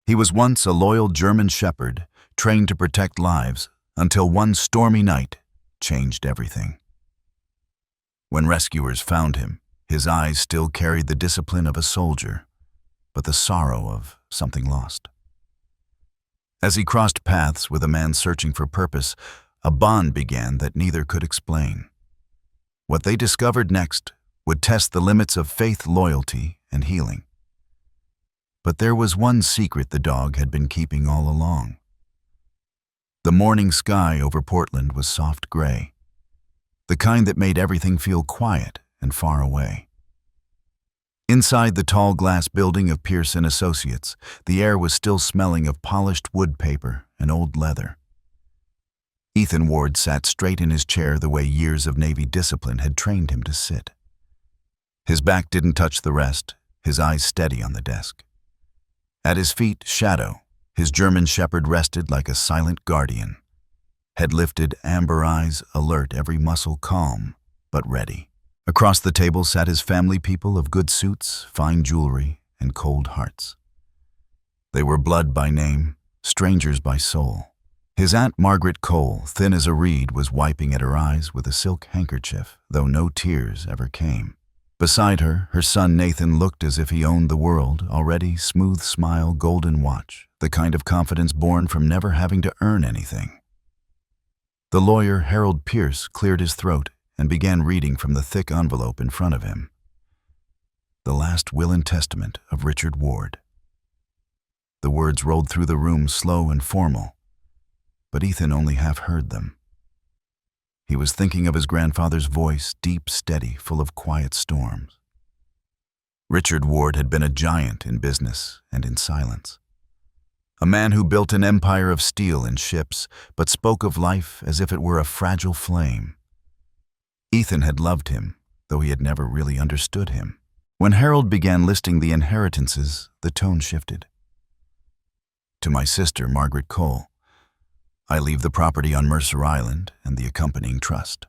He was once a loyal German shepherd, trained to protect lives, until one stormy night changed everything. When rescuers found him, his eyes still carried the discipline of a soldier, but the sorrow of something lost. As he crossed paths with a man searching for purpose, a bond began that neither could explain. What they discovered next would test the limits of faith, loyalty, and healing. But there was one secret the dog had been keeping all along. The morning sky over Portland was soft gray, the kind that made everything feel quiet and far away. Inside the tall glass building of Pearson Associates, the air was still smelling of polished wood paper and old leather. Ethan Ward sat straight in his chair the way years of Navy discipline had trained him to sit. His back didn't touch the rest, his eyes steady on the desk. At his feet, Shadow, his German shepherd, rested like a silent guardian. Head lifted, amber eyes alert, every muscle calm, but ready. Across the table sat his family people of good suits, fine jewelry, and cold hearts. They were blood by name, strangers by soul. His Aunt Margaret Cole, thin as a reed, was wiping at her eyes with a silk handkerchief, though no tears ever came. Beside her, her son Nathan looked as if he owned the world, already smooth smile, golden watch, the kind of confidence born from never having to earn anything. The lawyer, Harold Pierce, cleared his throat and began reading from the thick envelope in front of him. The last will and testament of Richard Ward. The words rolled through the room slow and formal, but Ethan only half heard them. He was thinking of his grandfather's voice, deep, steady, full of quiet storms. Richard Ward had been a giant in business and in silence. A man who built an empire of steel and ships, but spoke of life as if it were a fragile flame. Ethan had loved him, though he had never really understood him. When Harold began listing the inheritances, the tone shifted. To my sister, Margaret Cole, I leave the property on Mercer Island and the accompanying trust.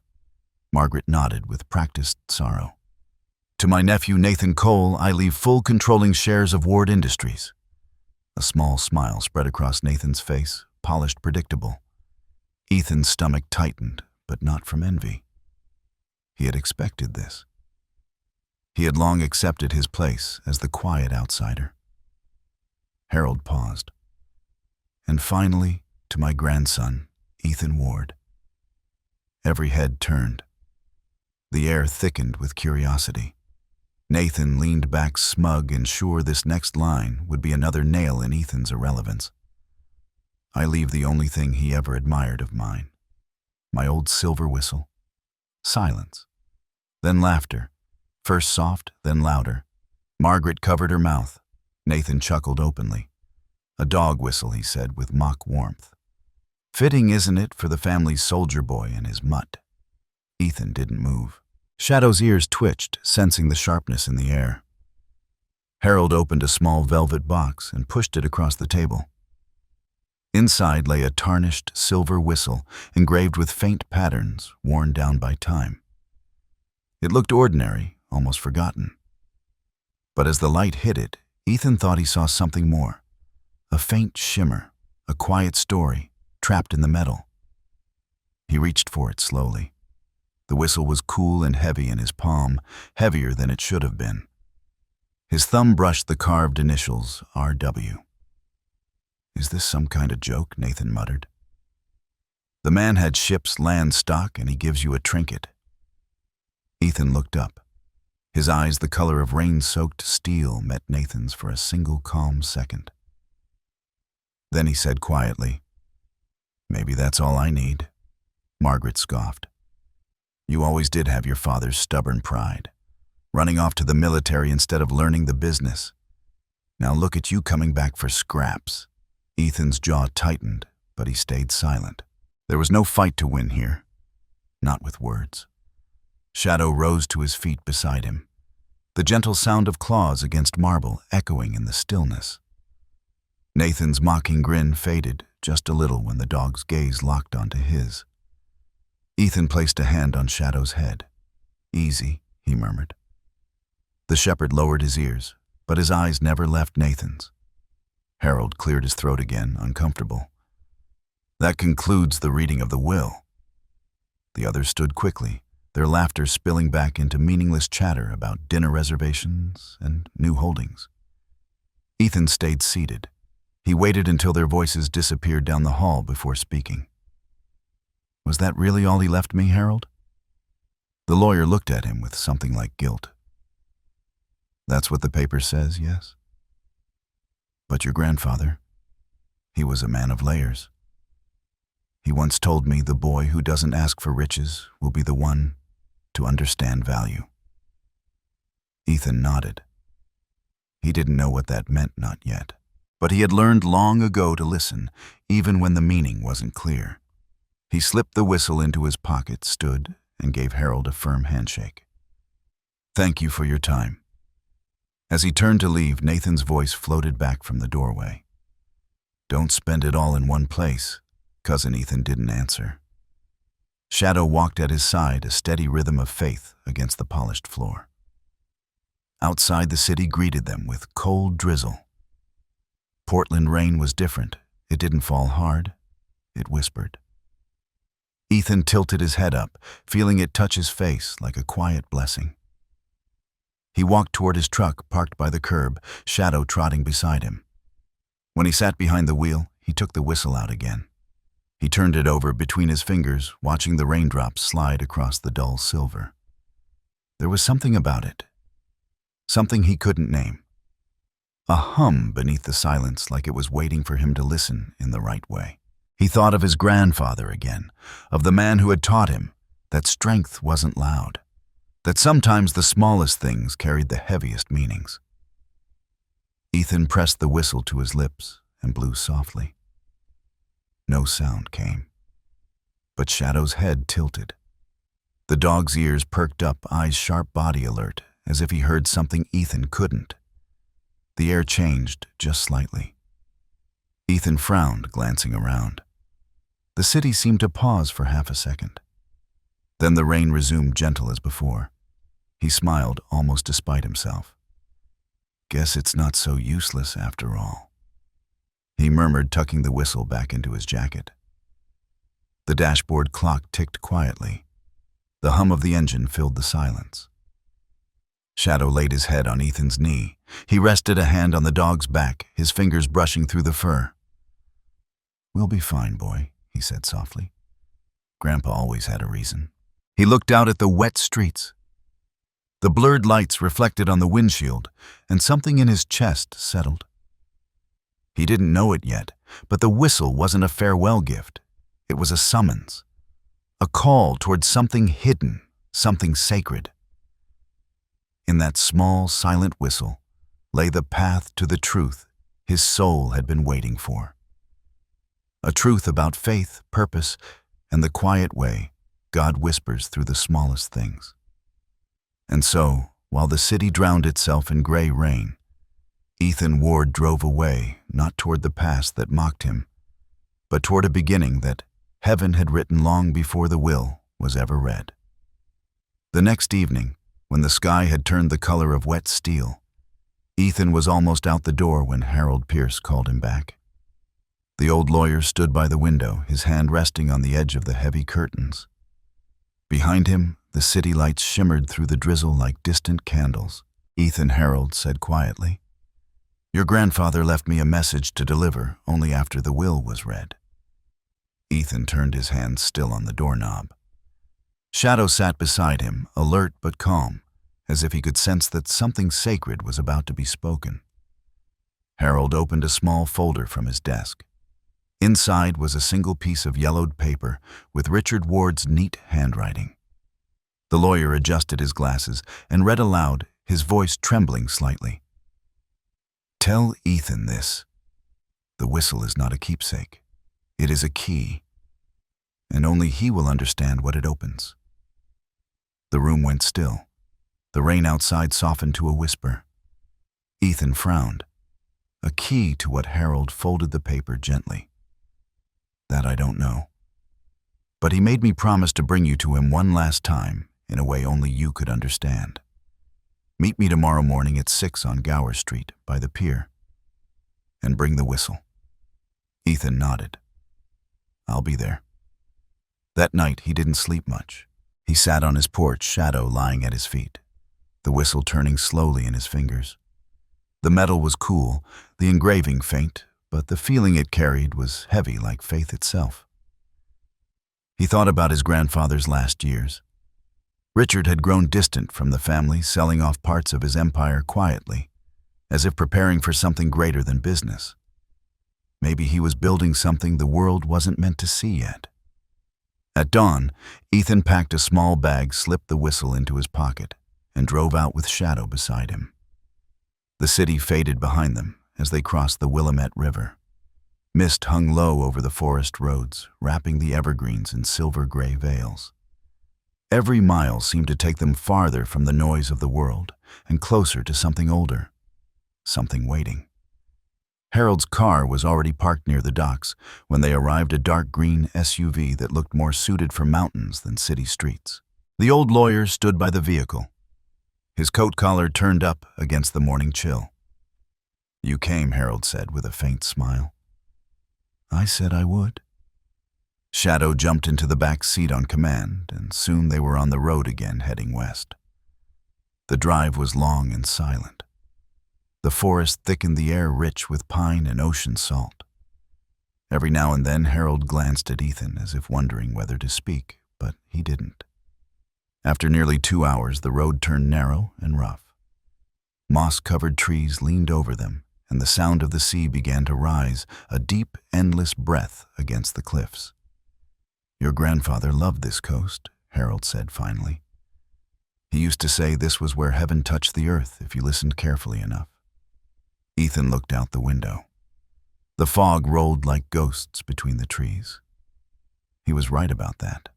Margaret nodded with practiced sorrow. To my nephew, Nathan Cole, I leave full controlling shares of Ward Industries. A small smile spread across Nathan's face, polished, predictable. Ethan's stomach tightened, but not from envy. He had expected this. He had long accepted his place as the quiet outsider. Harold paused. And finally, to my grandson, Ethan Ward. Every head turned. The air thickened with curiosity. Nathan leaned back smug and sure this next line would be another nail in Ethan's irrelevance. I leave the only thing he ever admired of mine. My old silver whistle. Silence. Then laughter. First soft, then louder. Margaret covered her mouth. Nathan chuckled openly. A dog whistle, he said with mock warmth. Fitting, isn't it, for the family's soldier boy and his mutt? Ethan didn't move. Shadow's ears twitched, sensing the sharpness in the air. Harold opened a small velvet box and pushed it across the table. Inside lay a tarnished silver whistle, engraved with faint patterns, worn down by time. It looked ordinary, almost forgotten. But as the light hit it, Ethan thought he saw something more. A faint shimmer, a quiet story, trapped in the metal. He reached for it slowly. The whistle was cool and heavy in his palm, heavier than it should have been. His thumb brushed the carved initials, R.W. Is this some kind of joke? Nathan muttered. The man had ship's land stock and he gives you a trinket. Ethan looked up. His eyes, the color of rain-soaked steel, met Nathan's for a single calm second. Then he said quietly, Maybe that's all I need. Margaret scoffed. You always did have your father's stubborn pride, running off to the military instead of learning the business. Now look at you coming back for scraps. Ethan's jaw tightened, but he stayed silent. There was no fight to win here, not with words. Shadow rose to his feet beside him, the gentle sound of claws against marble echoing in the stillness. Nathan's mocking grin faded just a little when the dog's gaze locked onto his. Ethan placed a hand on Shadow's head. Easy, he murmured. The shepherd lowered his ears, but his eyes never left Nathan's. Harold cleared his throat again, uncomfortable. That concludes the reading of the will. The others stood quickly, their laughter spilling back into meaningless chatter about dinner reservations and new holdings. Ethan stayed seated. He waited until their voices disappeared down the hall before speaking. Was that really all he left me, Harold? The lawyer looked at him with something like guilt. That's what the paper says, yes. But your grandfather, he was a man of layers. He once told me the boy who doesn't ask for riches will be the one to understand value. Ethan nodded. He didn't know what that meant, not yet. But he had learned long ago to listen, even when the meaning wasn't clear. He slipped the whistle into his pocket, stood, and gave Harold a firm handshake. Thank you for your time. As he turned to leave, Nathan's voice floated back from the doorway. Don't spend it all in one place. Cousin Ethan didn't answer. Shadow walked at his side, a steady rhythm of faith against the polished floor. Outside, the city greeted them with cold drizzle. Portland rain was different. It didn't fall hard. It whispered. Ethan tilted his head up, feeling it touch his face like a quiet blessing. He walked toward his truck parked by the curb, Shadow trotting beside him. When he sat behind the wheel, he took the whistle out again. He turned it over between his fingers, watching the raindrops slide across the dull silver. There was something about it. Something he couldn't name. A hum beneath the silence, like it was waiting for him to listen in the right way. He thought of his grandfather again, of the man who had taught him that strength wasn't loud, that sometimes the smallest things carried the heaviest meanings. Ethan pressed the whistle to his lips and blew softly. No sound came, but Shadow's head tilted. The dog's ears perked up, eyes sharp, body alert, as if he heard something Ethan couldn't. The air changed just slightly. Ethan frowned, glancing around. The city seemed to pause for half a second. Then the rain resumed gentle as before. He smiled, almost despite himself. Guess it's not so useless after all. He murmured, tucking the whistle back into his jacket. The dashboard clock ticked quietly. The hum of the engine filled the silence. Shadow laid his head on Ethan's knee. He rested a hand on the dog's back, his fingers brushing through the fur. We'll be fine, boy, he said softly. Grandpa always had a reason. He looked out at the wet streets. The blurred lights reflected on the windshield, and something in his chest settled. He didn't know it yet, but the whistle wasn't a farewell gift. It was a summons, a call towards something hidden, something sacred. In that small, silent whistle lay the path to the truth his soul had been waiting for. A truth about faith, purpose, and the quiet way God whispers through the smallest things. And so, while the city drowned itself in gray rain, Ethan Ward drove away, not toward the past that mocked him, but toward a beginning that heaven had written long before the will was ever read. The next evening, when the sky had turned the color of wet steel, Ethan was almost out the door when Harold Pierce called him back. The old lawyer stood by the window, his hand resting on the edge of the heavy curtains. Behind him, the city lights shimmered through the drizzle like distant candles. Ethan, Harold said quietly, "Your grandfather left me a message to deliver only after the will was read." Ethan turned his hand still on the doorknob. Shadow sat beside him, alert but calm, as if he could sense that something sacred was about to be spoken. Harold opened a small folder from his desk. Inside was a single piece of yellowed paper with Richard Ward's neat handwriting. The lawyer adjusted his glasses and read aloud, his voice trembling slightly. "Tell Ethan this. The whistle is not a keepsake. It is a key, and only he will understand what it opens." The room went still. The rain outside softened to a whisper. Ethan frowned. A key to what? Harold folded the paper gently. "That I don't know. But he made me promise to bring you to him one last time, in a way only you could understand. Meet me tomorrow morning at 6 on Gower Street, by the pier." and bring the whistle." Ethan nodded. "I'll be there." That night, he didn't sleep much. He sat on his porch, shadow lying at his feet, the whistle turning slowly in his fingers. The metal was cool, the engraving faint, but the feeling it carried was heavy like faith itself. He thought about his grandfather's last years. Richard had grown distant from the family, selling off parts of his empire quietly, as if preparing for something greater than business. Maybe he was building something the world wasn't meant to see yet. At dawn, Ethan packed a small bag, slipped the whistle into his pocket, and drove out with Shadow beside him. The city faded behind them as they crossed the Willamette River. Mist hung low over the forest roads, wrapping the evergreens in silver-gray veils. Every mile seemed to take them farther from the noise of the world and closer to something older, something waiting. Harold's car was already parked near the docks when they arrived, a dark green SUV that looked more suited for mountains than city streets. The old lawyer stood by the vehicle, his coat collar turned up against the morning chill. "You came," Harold said with a faint smile. "I said I would." Shadow jumped into the back seat on command, and soon they were on the road again, heading west. The drive was long and silent. The forest thickened the air, rich with pine and ocean salt. Every now and then Harold glanced at Ethan as if wondering whether to speak, but he didn't. After nearly 2 hours, the road turned narrow and rough. Moss-covered trees leaned over them, and the sound of the sea began to rise, a deep, endless breath against the cliffs. "Your grandfather loved this coast," Harold said finally. "He used to say this was where heaven touched the earth if you listened carefully enough." Ethan looked out the window. The fog rolled like ghosts between the trees. He was right about that.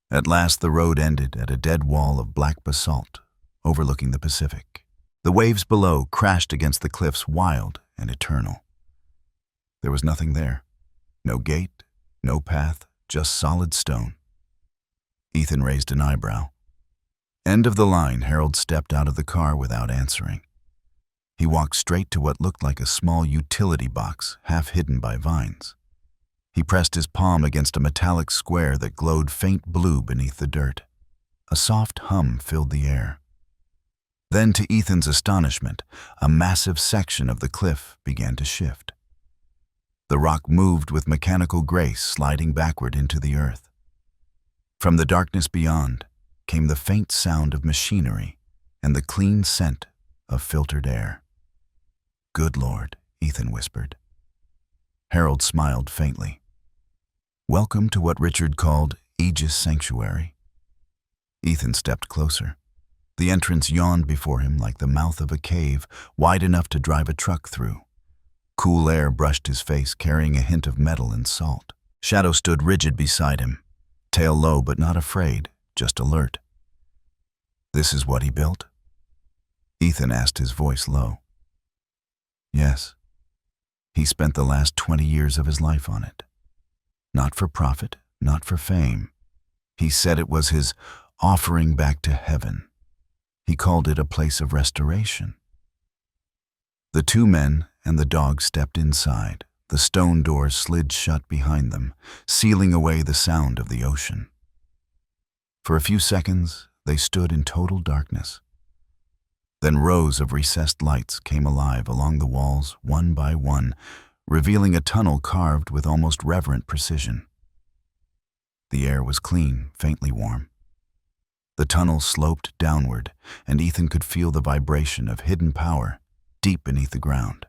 At last the road ended at a dead wall of black basalt, overlooking the Pacific. The waves below crashed against the cliffs, wild and eternal. There was nothing there. No gate, no path, just solid stone. Ethan raised an eyebrow. "End of the line." Harold stepped out of the car without answering. He walked straight to what looked like a small utility box, half hidden by vines. He pressed his palm against a metallic square that glowed faint blue beneath the dirt. A soft hum filled the air. Then, to Ethan's astonishment, a massive section of the cliff began to shift. The rock moved with mechanical grace, sliding backward into the earth. From the darkness beyond came the faint sound of machinery and the clean scent of filtered air. "Good Lord," Ethan whispered. Harold smiled faintly. "Welcome to what Richard called Aegis Sanctuary." Ethan stepped closer. The entrance yawned before him like the mouth of a cave, wide enough to drive a truck through. Cool air brushed his face, carrying a hint of metal and salt. Shadow stood rigid beside him, tail low but not afraid, just alert. "This is what he built?" Ethan asked, his voice low. "Yes. He spent the last 20 years of his life on it. Not for profit, not for fame. He said it was his offering back to heaven. He called it a place of restoration." The two men and the dog stepped inside. The stone doors slid shut behind them, sealing away the sound of the ocean. For a few seconds, they stood in total darkness. Then rows of recessed lights came alive along the walls, one by one, revealing a tunnel carved with almost reverent precision. The air was clean, faintly warm. The tunnel sloped downward, and Ethan could feel the vibration of hidden power deep beneath the ground.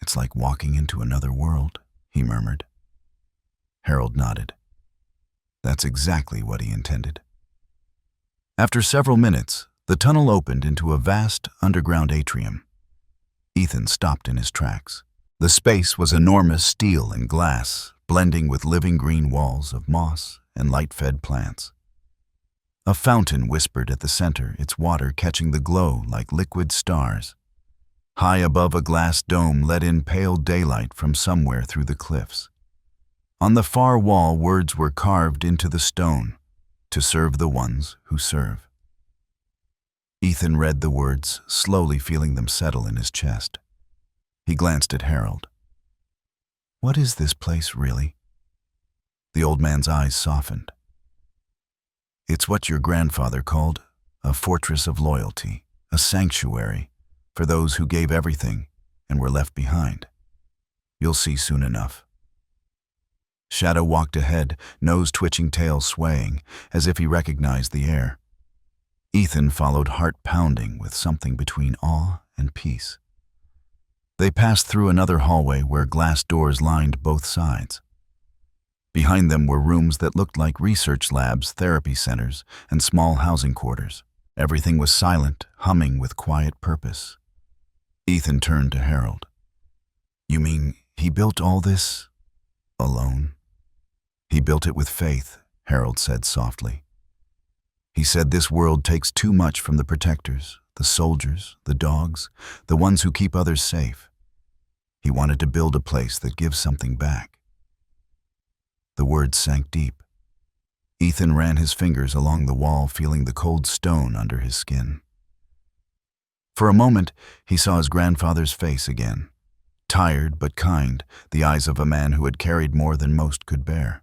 "It's like walking into another world," he murmured. Harold nodded. That's exactly what he intended. After several minutes, the tunnel opened into a vast underground atrium. Ethan stopped in his tracks. The space was enormous, steel and glass, blending with living green walls of moss and light-fed plants. A fountain whispered at the center, its water catching the glow like liquid stars. High above, a glass dome let in pale daylight from somewhere through the cliffs. On the far wall, words were carved into the stone, "To serve the ones who serve." Ethan read the words, slowly feeling them settle in his chest. He glanced at Harold. What is this place, really? The old man's eyes softened. It's what your grandfather called a fortress of loyalty, a sanctuary for those who gave everything and were left behind. You'll see soon enough. Shadow walked ahead, nose twitching, tail swaying, as if he recognized the air. Ethan followed, heart pounding with something between awe and peace. They passed through another hallway where glass doors lined both sides. Behind them were rooms that looked like research labs, therapy centers, and small housing quarters. Everything was silent, humming with quiet purpose. Ethan turned to Harold. You mean he built all this alone? He built it with faith, Harold said softly. He said this world takes too much from the protectors, the soldiers, the dogs, the ones who keep others safe. He wanted to build a place that gives something back. The words sank deep. Ethan ran his fingers along the wall, feeling the cold stone under his skin. For a moment, he saw his grandfather's face again. Tired but kind, the eyes of a man who had carried more than most could bear.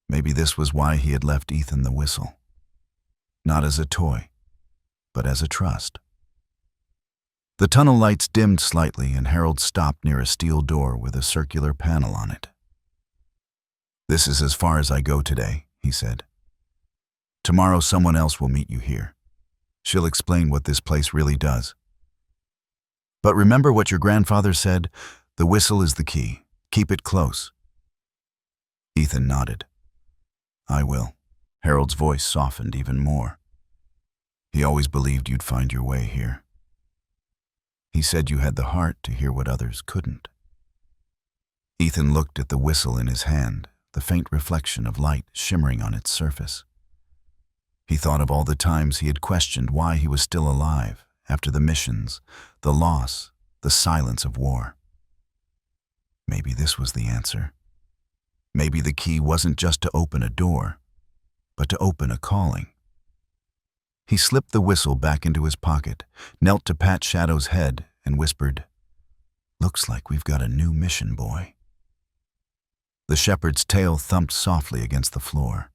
Maybe this was why he had left Ethan the whistle. Not as a toy, but as a trust. The tunnel lights dimmed slightly, and Harold stopped near a steel door with a circular panel on it. This is as far as I go today, he said. Tomorrow someone else will meet you here. She'll explain what this place really does. But remember what your grandfather said, the whistle is the key. Keep it close. Ethan nodded. I will. Harold's voice softened even more. He always believed you'd find your way here. He said you had the heart to hear what others couldn't. Ethan looked at the whistle in his hand, the faint reflection of light shimmering on its surface. He thought of all the times he had questioned why he was still alive after the missions, the loss, the silence of war. Maybe this was the answer. Maybe the key wasn't just to open a door, but to open a calling. He slipped the whistle back into his pocket, knelt to pat Shadow's head, and whispered, Looks like we've got a new mission, boy. The shepherd's tail thumped softly against the floor.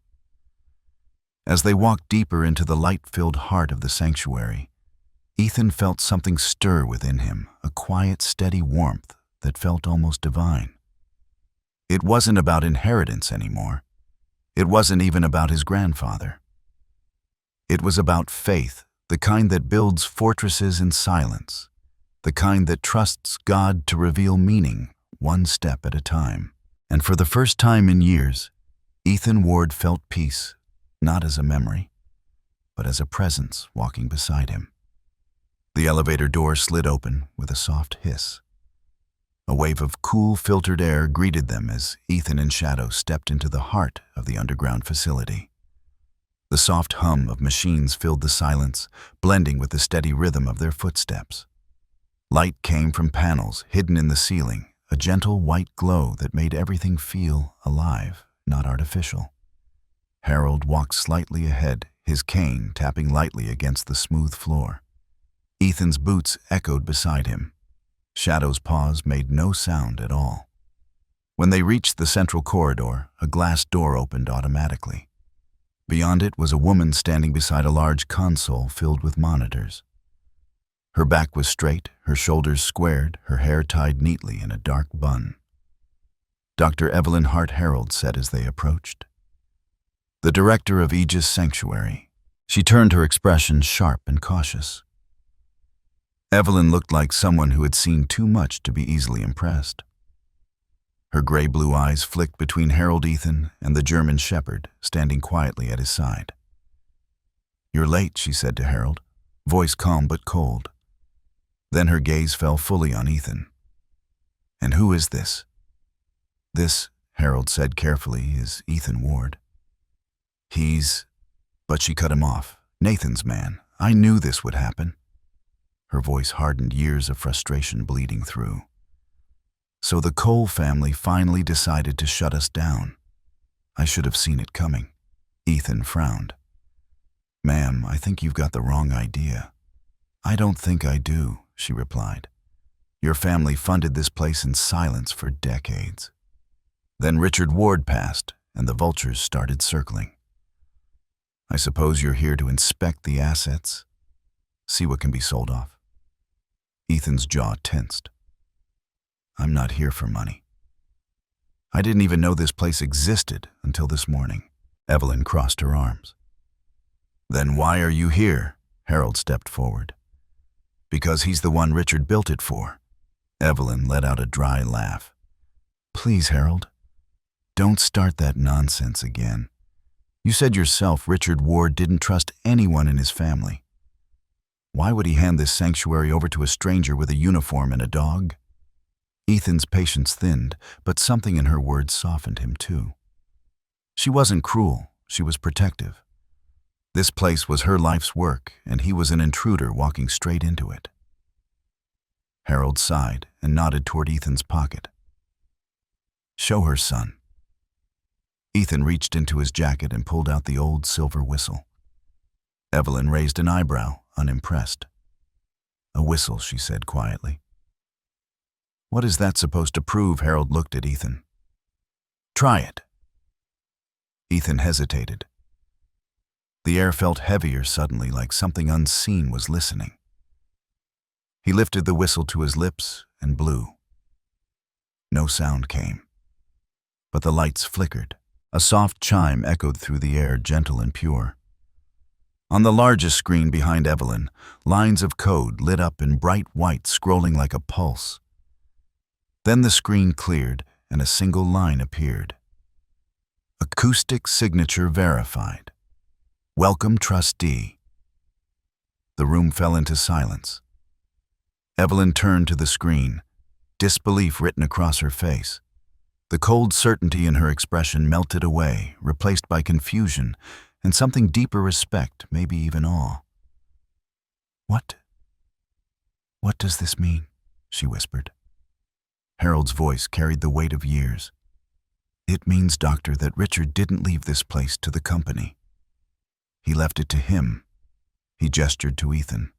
As they walked deeper into the light-filled heart of the sanctuary, Ethan felt something stir within him, a quiet, steady warmth that felt almost divine. It wasn't about inheritance anymore. It wasn't even about his grandfather. It was about faith, the kind that builds fortresses in silence, the kind that trusts God to reveal meaning one step at a time. And for the first time in years, Ethan Ward felt peace, not as a memory, but as a presence walking beside him. The elevator door slid open with a soft hiss. A wave of cool, filtered air greeted them as Ethan and Shadow stepped into the heart of the underground facility. The soft hum of machines filled the silence, blending with the steady rhythm of their footsteps. Light came from panels hidden in the ceiling, a gentle white glow that made everything feel alive, not artificial. Harold walked slightly ahead, his cane tapping lightly against the smooth floor. Ethan's boots echoed beside him. Shadow's paws made no sound at all. When they reached the central corridor, a glass door opened automatically. Beyond it was a woman standing beside a large console filled with monitors. Her back was straight, her shoulders squared, her hair tied neatly in a dark bun. Dr. Evelyn Hart Harold said as they approached. The director of Aegis Sanctuary. She turned, her expression sharp and cautious. Evelyn looked like someone who had seen too much to be easily impressed. Her gray-blue eyes flicked between Harold, Ethan, and the German shepherd standing quietly at his side. "You're late," she said to Harold, voice calm but cold. Then her gaze fell fully on Ethan. "And who is this?" "This," Harold said carefully, "is Ethan Ward. He's—" But she cut him off. "Nathan's man. I knew this would happen." Her voice hardened, years of frustration bleeding through. "So the Cole family finally decided to shut us down. I should have seen it coming." Ethan frowned. "Ma'am, I think you've got the wrong idea." "I don't think I do," she replied. Your family funded this place in silence for decades. Then Richard Ward passed, and the vultures started circling. I suppose you're here to inspect the assets, see what can be sold off. Ethan's jaw tensed. I'm not here for money. I didn't even know this place existed until this morning. Evelyn crossed her arms. Then why are you here? Harold stepped forward. Because he's the one Richard built it for. Evelyn let out a dry laugh. Please, Harold, don't start that nonsense again. You said yourself Richard Ward didn't trust anyone in his family. Why would he hand this sanctuary over to a stranger with a uniform and a dog? Ethan's patience thinned, but something in her words softened him too. She wasn't cruel, she was protective. This place was her life's work, and he was an intruder walking straight into it. Harold sighed and nodded toward Ethan's pocket. Show her, son. Ethan reached into his jacket and pulled out the old silver whistle. Evelyn raised an eyebrow, unimpressed. A whistle, she said quietly. What is that supposed to prove? Harold looked at Ethan. Try it. Ethan hesitated. The air felt heavier suddenly, like something unseen was listening. He lifted the whistle to his lips and blew. No sound came, but the lights flickered. A soft chime echoed through the air, gentle and pure. On the largest screen behind Evelyn, lines of code lit up in bright white, scrolling like a pulse. Then the screen cleared and a single line appeared. Acoustic signature verified. Welcome, trustee. The room fell into silence. Evelyn turned to the screen, disbelief written across her face. The cold certainty in her expression melted away, replaced by confusion and something deeper respect, maybe even awe. What does this mean? She whispered. Harold's voice carried the weight of years. It means, Doctor, that Richard didn't leave this place to the company. He left it to him. He gestured to Ethan,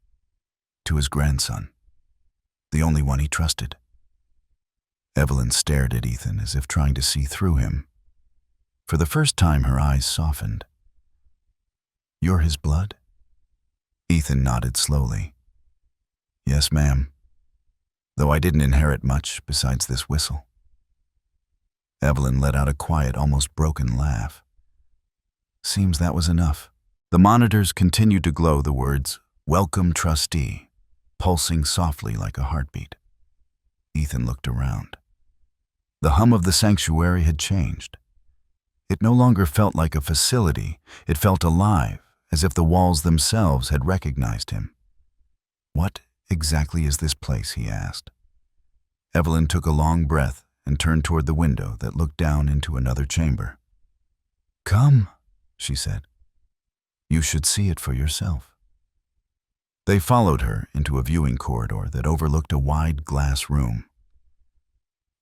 to his grandson, the only one he trusted. Evelyn stared at Ethan as if trying to see through him. For the first time, her eyes softened. You're his blood? Ethan nodded slowly. Yes, ma'am. Though I didn't inherit much besides this whistle. Evelyn let out a quiet, almost broken laugh. Seems that was enough. The monitors continued to glow the words, Welcome, trustee, pulsing softly like a heartbeat. Ethan looked around. The hum of the sanctuary had changed. It no longer felt like a facility. It felt alive, as if the walls themselves had recognized him. What exactly is this place? He asked. Evelyn took a long breath and turned toward the window that looked down into another chamber. Come, she said. You should see it for yourself. They followed her into a viewing corridor that overlooked a wide glass room.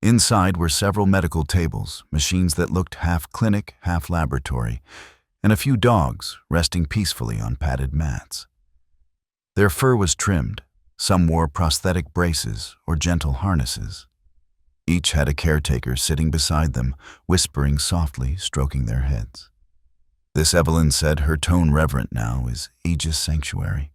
Inside were several medical tables, machines that looked half clinic, half laboratory, and a few dogs resting peacefully on padded mats. Their fur was trimmed. Some wore prosthetic braces or gentle harnesses. Each had a caretaker sitting beside them, whispering softly, stroking their heads. This, Evelyn said, her tone reverent now, is Aegis Sanctuary.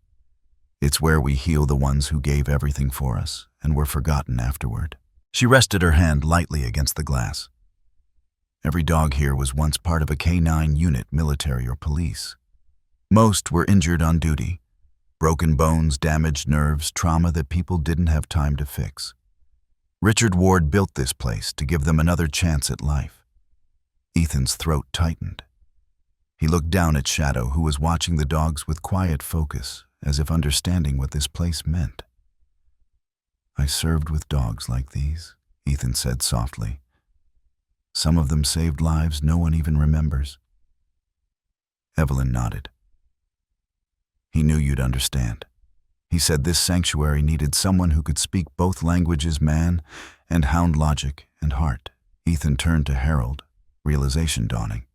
It's where we heal the ones who gave everything for us and were forgotten afterward. She rested her hand lightly against the glass. Every dog here was once part of a K-9 unit, military or police. Most were injured on duty. Broken bones, damaged nerves, trauma that people didn't have time to fix. Richard Ward built this place to give them another chance at life. Ethan's throat tightened. He looked down at Shadow, who was watching the dogs with quiet focus, as if understanding what this place meant. I served with dogs like these, Ethan said softly. Some of them saved lives no one even remembers. Evelyn nodded. He knew you'd understand. He said this sanctuary needed someone who could speak both languages, man and hound logic and heart. Ethan turned to Harold, realization dawning.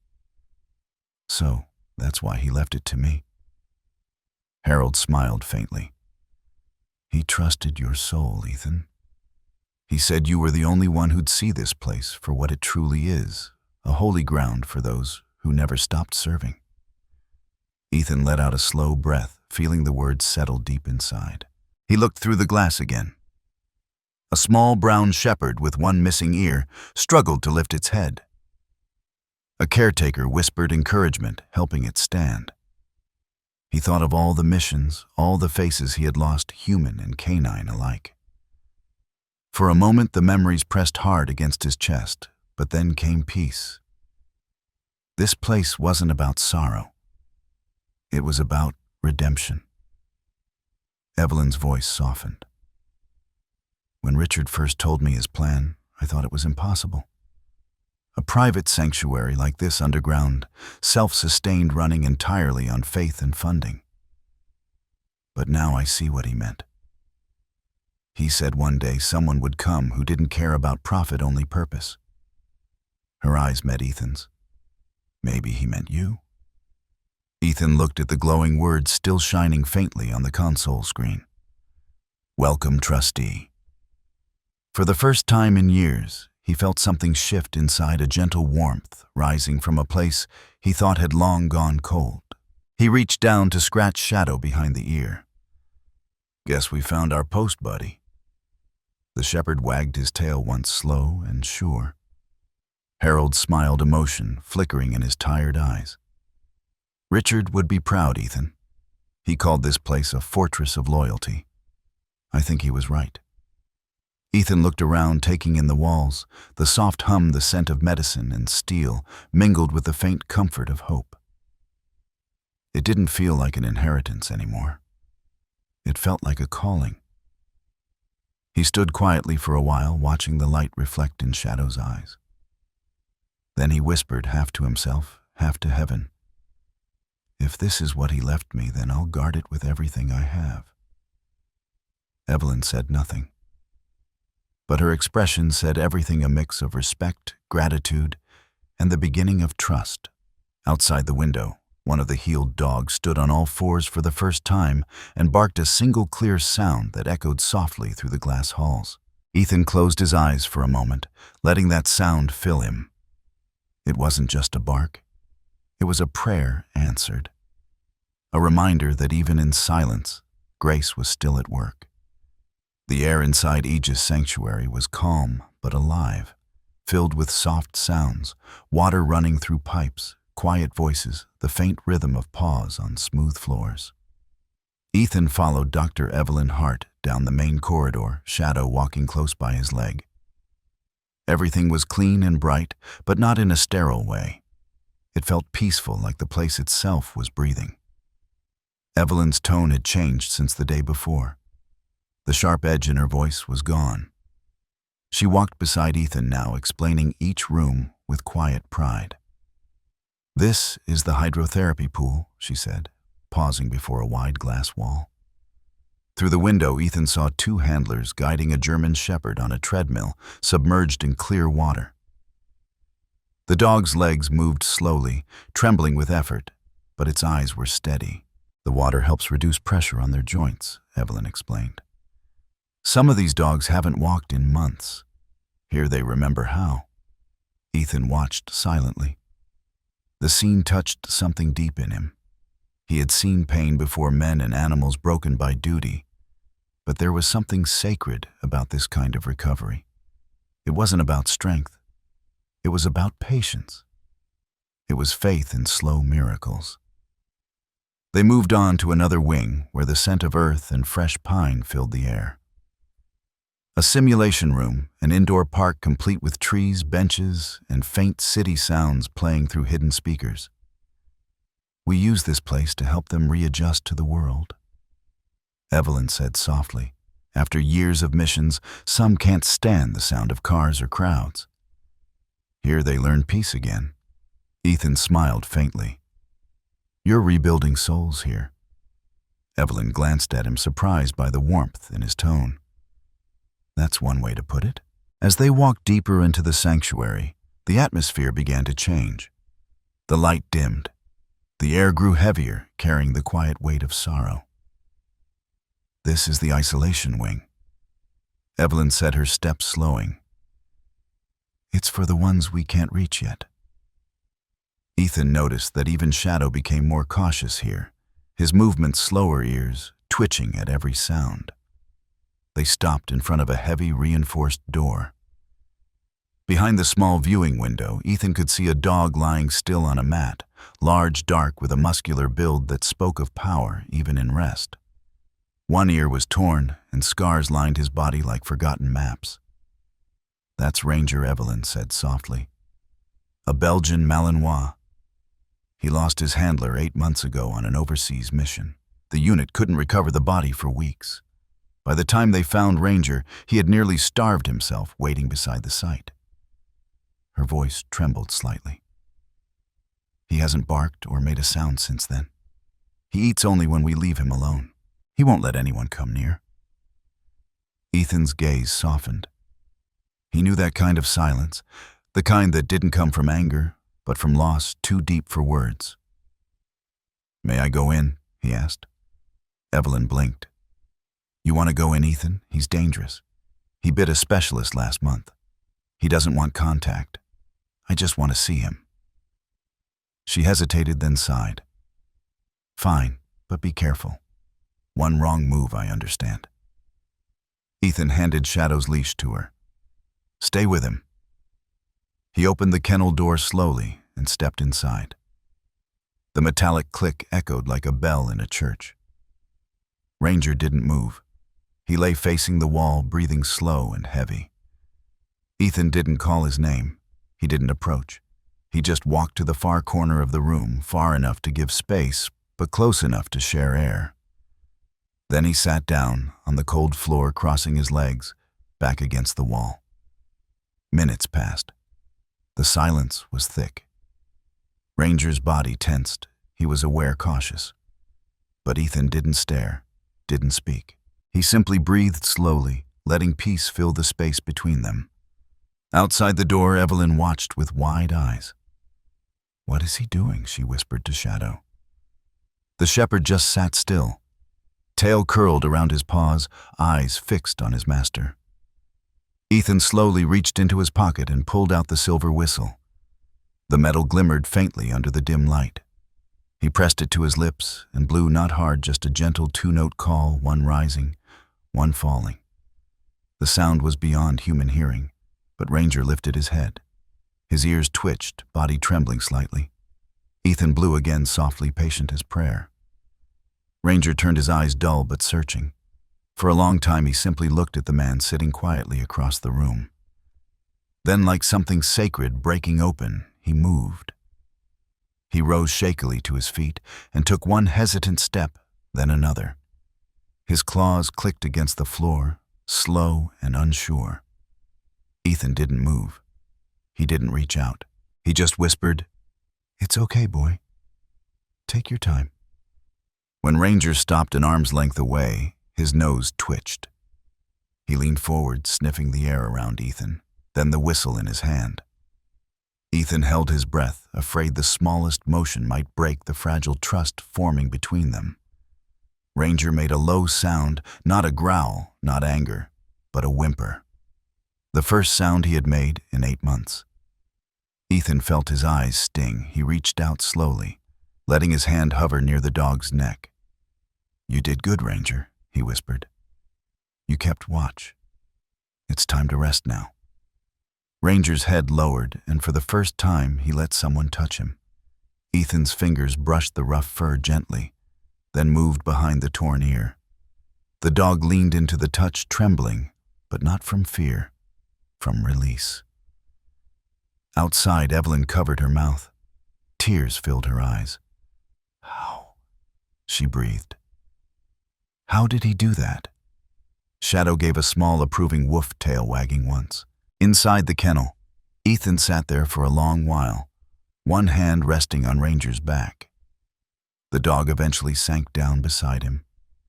So, that's why he left it to me. Harold smiled faintly. He trusted your soul, Ethan. He said you were the only one who'd see this place for what it truly is, a holy ground for those who never stopped serving. Ethan let out a slow breath, feeling the words settle deep inside. He looked through the glass again. A small brown shepherd with one missing ear struggled to lift its head. A caretaker whispered encouragement, helping it stand. He thought of all the missions, all the faces he had lost, human and canine alike. For a moment, the memories pressed hard against his chest, but then came peace. This place wasn't about sorrow. It was about redemption. Evelyn's voice softened. When Richard first told me his plan, I thought it was impossible. A private sanctuary like this underground, self-sustained, running entirely on faith and funding. But now I see what he meant. He said one day someone would come who didn't care about profit, only purpose. Her eyes met Ethan's. Maybe he meant you. Ethan looked at the glowing words still shining faintly on the console screen. Welcome, trustee. For the first time in years, he felt something shift inside, a gentle warmth rising from a place he thought had long gone cold. He reached down to scratch Shadow behind the ear. Guess we found our post, buddy. The shepherd wagged his tail once, slow and sure. Harold smiled, emotion flickering in his tired eyes. Richard would be proud, Ethan. He called this place a fortress of loyalty. I think he was right. Ethan looked around, taking in the walls, the soft hum, the scent of medicine and steel, mingled with the faint comfort of hope. It didn't feel like an inheritance anymore. It felt like a calling. He stood quietly for a while, watching the light reflect in Shadow's eyes. Then he whispered, half to himself, half to heaven, "If this is what he left me, then I'll guard it with everything I have." Evelyn said nothing. But her expression said everything, a mix of respect, gratitude, and the beginning of trust. Outside the window, one of the healed dogs stood on all fours for the first time and barked a single clear sound that echoed softly through the glass halls. Ethan closed his eyes for a moment, letting that sound fill him. It wasn't just a bark. It was a prayer answered. A reminder that even in silence, grace was still at work. The air inside Aegis Sanctuary was calm but alive, filled with soft sounds, water running through pipes, quiet voices, the faint rhythm of paws on smooth floors. Ethan followed Dr. Evelyn Hart down the main corridor, Shadow walking close by his leg. Everything was clean and bright, but not in a sterile way. It felt peaceful, like the place itself was breathing. Evelyn's tone had changed since the day before. The sharp edge in her voice was gone. She walked beside Ethan now, explaining each room with quiet pride. "This is the hydrotherapy pool," she said, pausing before a wide glass wall. Through the window, Ethan saw two handlers guiding a German shepherd on a treadmill submerged in clear water. The dog's legs moved slowly, trembling with effort, but its eyes were steady. "The water helps reduce pressure on their joints," Evelyn explained. "Some of these dogs haven't walked in months. Here they remember how." Ethan watched silently. The scene touched something deep in him. He had seen pain before, men and animals broken by duty. But there was something sacred about this kind of recovery. It wasn't about strength. It was about patience. It was faith in slow miracles. They moved on to another wing where the scent of earth and fresh pine filled the air. A simulation room, an indoor park complete with trees, benches, and faint city sounds playing through hidden speakers. "We use this place to help them readjust to the world," Evelyn said softly. "After years of missions, some can't stand the sound of cars or crowds. Here they learn peace again." Ethan smiled faintly. "You're rebuilding souls here." Evelyn glanced at him, surprised by the warmth in his tone. "That's one way to put it." As they walked deeper into the sanctuary, the atmosphere began to change. The light dimmed. The air grew heavier, carrying the quiet weight of sorrow. "This is the isolation wing." Evelyn said, her steps slowing. It's for the ones we can't reach yet. Ethan noticed that even Shadow became more cautious here, his movements slower, ears twitching at every sound. They stopped in front of a heavy, reinforced door. Behind the small viewing window, Ethan could see a dog lying still on a mat, large, dark, with a muscular build that spoke of power even in rest. One ear was torn, and scars lined his body like forgotten maps. That's Ranger, Evelyn said softly. A Belgian Malinois. He lost his handler 8 months ago on an overseas mission. The unit couldn't recover the body for weeks. By the time they found Ranger, he had nearly starved himself waiting beside the site. Her voice trembled slightly. He hasn't barked or made a sound since then. He eats only when we leave him alone. He won't let anyone come near. Ethan's gaze softened. He knew that kind of silence, the kind that didn't come from anger, but from loss too deep for words. May I go in? He asked. Evelyn blinked. You want to go in, Ethan? He's dangerous. He bit a specialist last month. He doesn't want contact. I just want to see him. She hesitated, then sighed. Fine, but be careful. One wrong move, I understand. Ethan handed Shadow's leash to her. Stay with him. He opened the kennel door slowly and stepped inside. The metallic click echoed like a bell in a church. Ranger didn't move. He lay facing the wall, breathing slow and heavy. Ethan didn't call his name. He didn't approach. He just walked to the far corner of the room, far enough to give space, but close enough to share air. Then he sat down on the cold floor, crossing his legs, back against the wall. Minutes passed. The silence was thick. Ranger's body tensed. He was aware, cautious. But Ethan didn't stare, didn't speak. He simply breathed slowly, letting peace fill the space between them. Outside the door, Evelyn watched with wide eyes. What is he doing? She whispered to Shadow. The shepherd just sat still, tail curled around his paws, eyes fixed on his master. Ethan slowly reached into his pocket and pulled out the silver whistle. The metal glimmered faintly under the dim light. He pressed it to his lips and blew, not hard, just a gentle 2-note call, one rising, one falling. The sound was beyond human hearing, but Ranger lifted his head. His ears twitched, body trembling slightly. Ethan blew again, softly, patient as prayer. Ranger turned his eyes dull but searching. For a long time he simply looked at the man sitting quietly across the room. Then, like something sacred breaking open, he moved. He rose shakily to his feet and took one hesitant step, then another. His claws clicked against the floor, slow and unsure. Ethan didn't move. He didn't reach out. He just whispered, "It's okay, boy. Take your time." When Ranger stopped an arm's length away, his nose twitched. He leaned forward, sniffing the air around Ethan, then the whistle in his hand. Ethan held his breath, afraid the smallest motion might break the fragile trust forming between them. Ranger made a low sound, not a growl, not anger, but a whimper. The first sound he had made in 8 months. Ethan felt his eyes sting. He reached out slowly, letting his hand hover near the dog's neck. "You did good, Ranger," he whispered. "You kept watch. It's time to rest now." Ranger's head lowered, and for the first time he let someone touch him. Ethan's fingers brushed the rough fur gently, then moved behind the torn ear. The dog leaned into the touch, trembling, but not from fear, from release. Outside, Evelyn covered her mouth. Tears filled her eyes. "How?" she breathed. "How did he do that?" Shadow gave a small, approving woof, tail wagging once. Inside the kennel, Ethan sat there for a long while, one hand resting on Ranger's back. The dog eventually sank down beside him,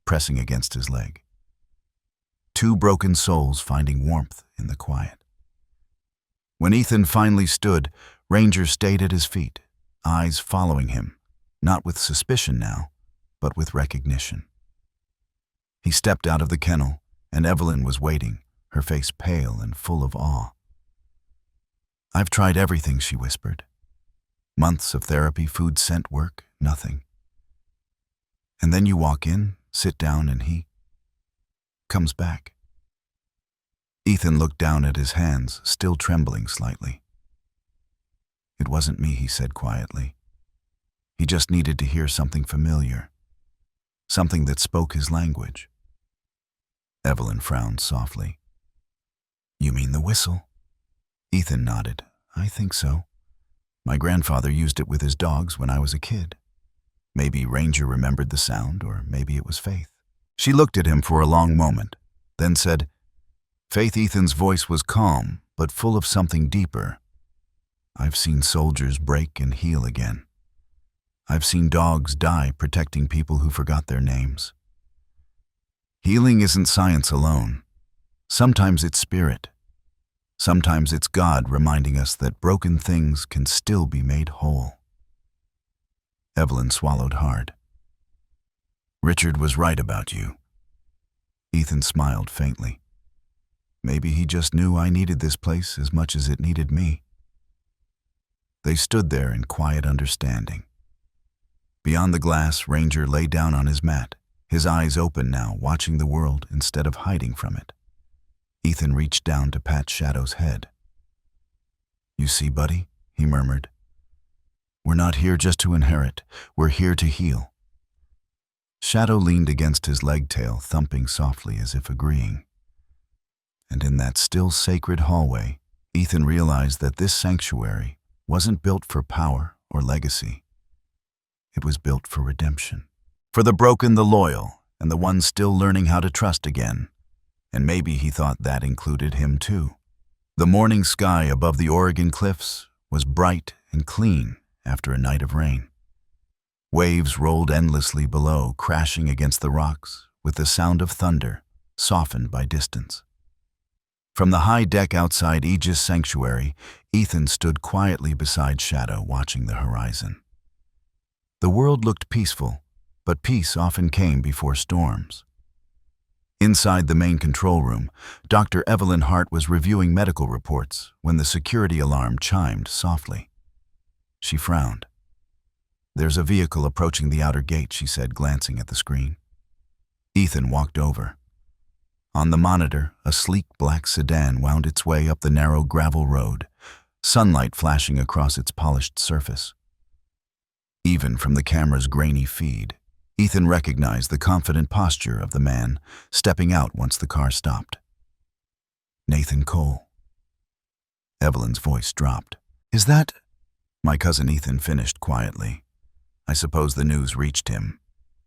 pressing against his leg. Two broken souls finding warmth in the quiet. When Ethan finally stood, Ranger stayed at his feet, eyes following him, not with suspicion now, but with recognition. He stepped out of the kennel, and Evelyn was waiting, her face pale and full of awe. "I've tried everything," she whispered. "Months of therapy, food, scent work, nothing. And then you walk in, sit down, and he comes back." Ethan looked down at his hands, still trembling slightly. "It wasn't me," he said quietly. "He just needed to hear something familiar, something that spoke his language." Evelyn frowned softly. "You mean the whistle?" Ethan nodded. "I think so. My grandfather used it with his dogs when I was a kid. Maybe Ranger remembered the sound, or maybe it was Faith." She looked at him for a long moment, then said, "Faith." Ethan's voice was calm, but full of something deeper. "I've seen soldiers break and heal again. I've seen dogs die protecting people who forgot their names. Healing isn't science alone. Sometimes it's spirit. Sometimes it's God reminding us that broken things can still be made whole." Evelyn swallowed hard. "Richard was right about you." Ethan smiled faintly. "Maybe he just knew I needed this place as much as it needed me." They stood there in quiet understanding. Beyond the glass, Ranger lay down on his mat, his eyes open now, watching the world instead of hiding from it. Ethan reached down to pat Shadow's head. "You see, buddy," he murmured. "We're not here just to inherit. We're here to heal." Shadow leaned against his leg-tail, thumping softly as if agreeing. And in that still sacred hallway, Ethan realized that this sanctuary wasn't built for power or legacy. It was built for redemption. For the broken, the loyal, and the ones still learning how to trust again. And maybe he thought that included him too. The morning sky above the Oregon cliffs was bright and clean after a night of rain. Waves rolled endlessly below, crashing against the rocks, with the sound of thunder, softened by distance. From the high deck outside Aegis Sanctuary, Ethan stood quietly beside Shadow, watching the horizon. The world looked peaceful, but peace often came before storms. Inside the main control room, Dr. Evelyn Hart was reviewing medical reports when the security alarm chimed softly. She frowned. "There's a vehicle approaching the outer gate," she said, glancing at the screen. Ethan walked over. On the monitor, a sleek black sedan wound its way up the narrow gravel road, sunlight flashing across its polished surface. Even from the camera's grainy feed, Ethan recognized the confident posture of the man stepping out once the car stopped. "Nathan Cole." Evelyn's voice dropped. "Is that—" My cousin Ethan finished quietly. "I suppose the news reached him."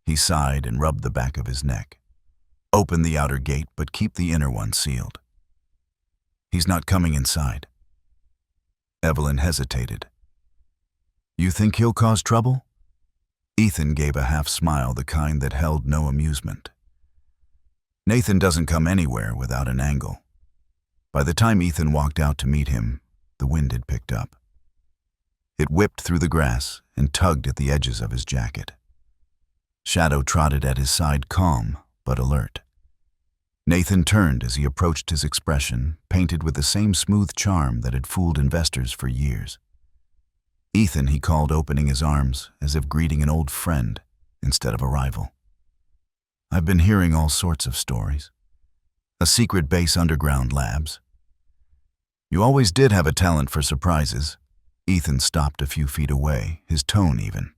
He sighed and rubbed the back of his neck. "Open the outer gate, but keep the inner one sealed. He's not coming inside." Evelyn hesitated. "You think he'll cause trouble?" Ethan gave a half smile, the kind that held no amusement. "Nathan doesn't come anywhere without an angle." By the time Ethan walked out to meet him, the wind had picked up. It whipped through the grass and tugged at the edges of his jacket. Shadow trotted at his side, calm but alert. Nathan turned as he approached, his expression painted with the same smooth charm that had fooled investors for years. "Ethan," he called, opening his arms as if greeting an old friend instead of a rival. "I've been hearing all sorts of stories. A secret base underground labs. You always did have a talent for surprises." Ethan stopped a few feet away, his tone even.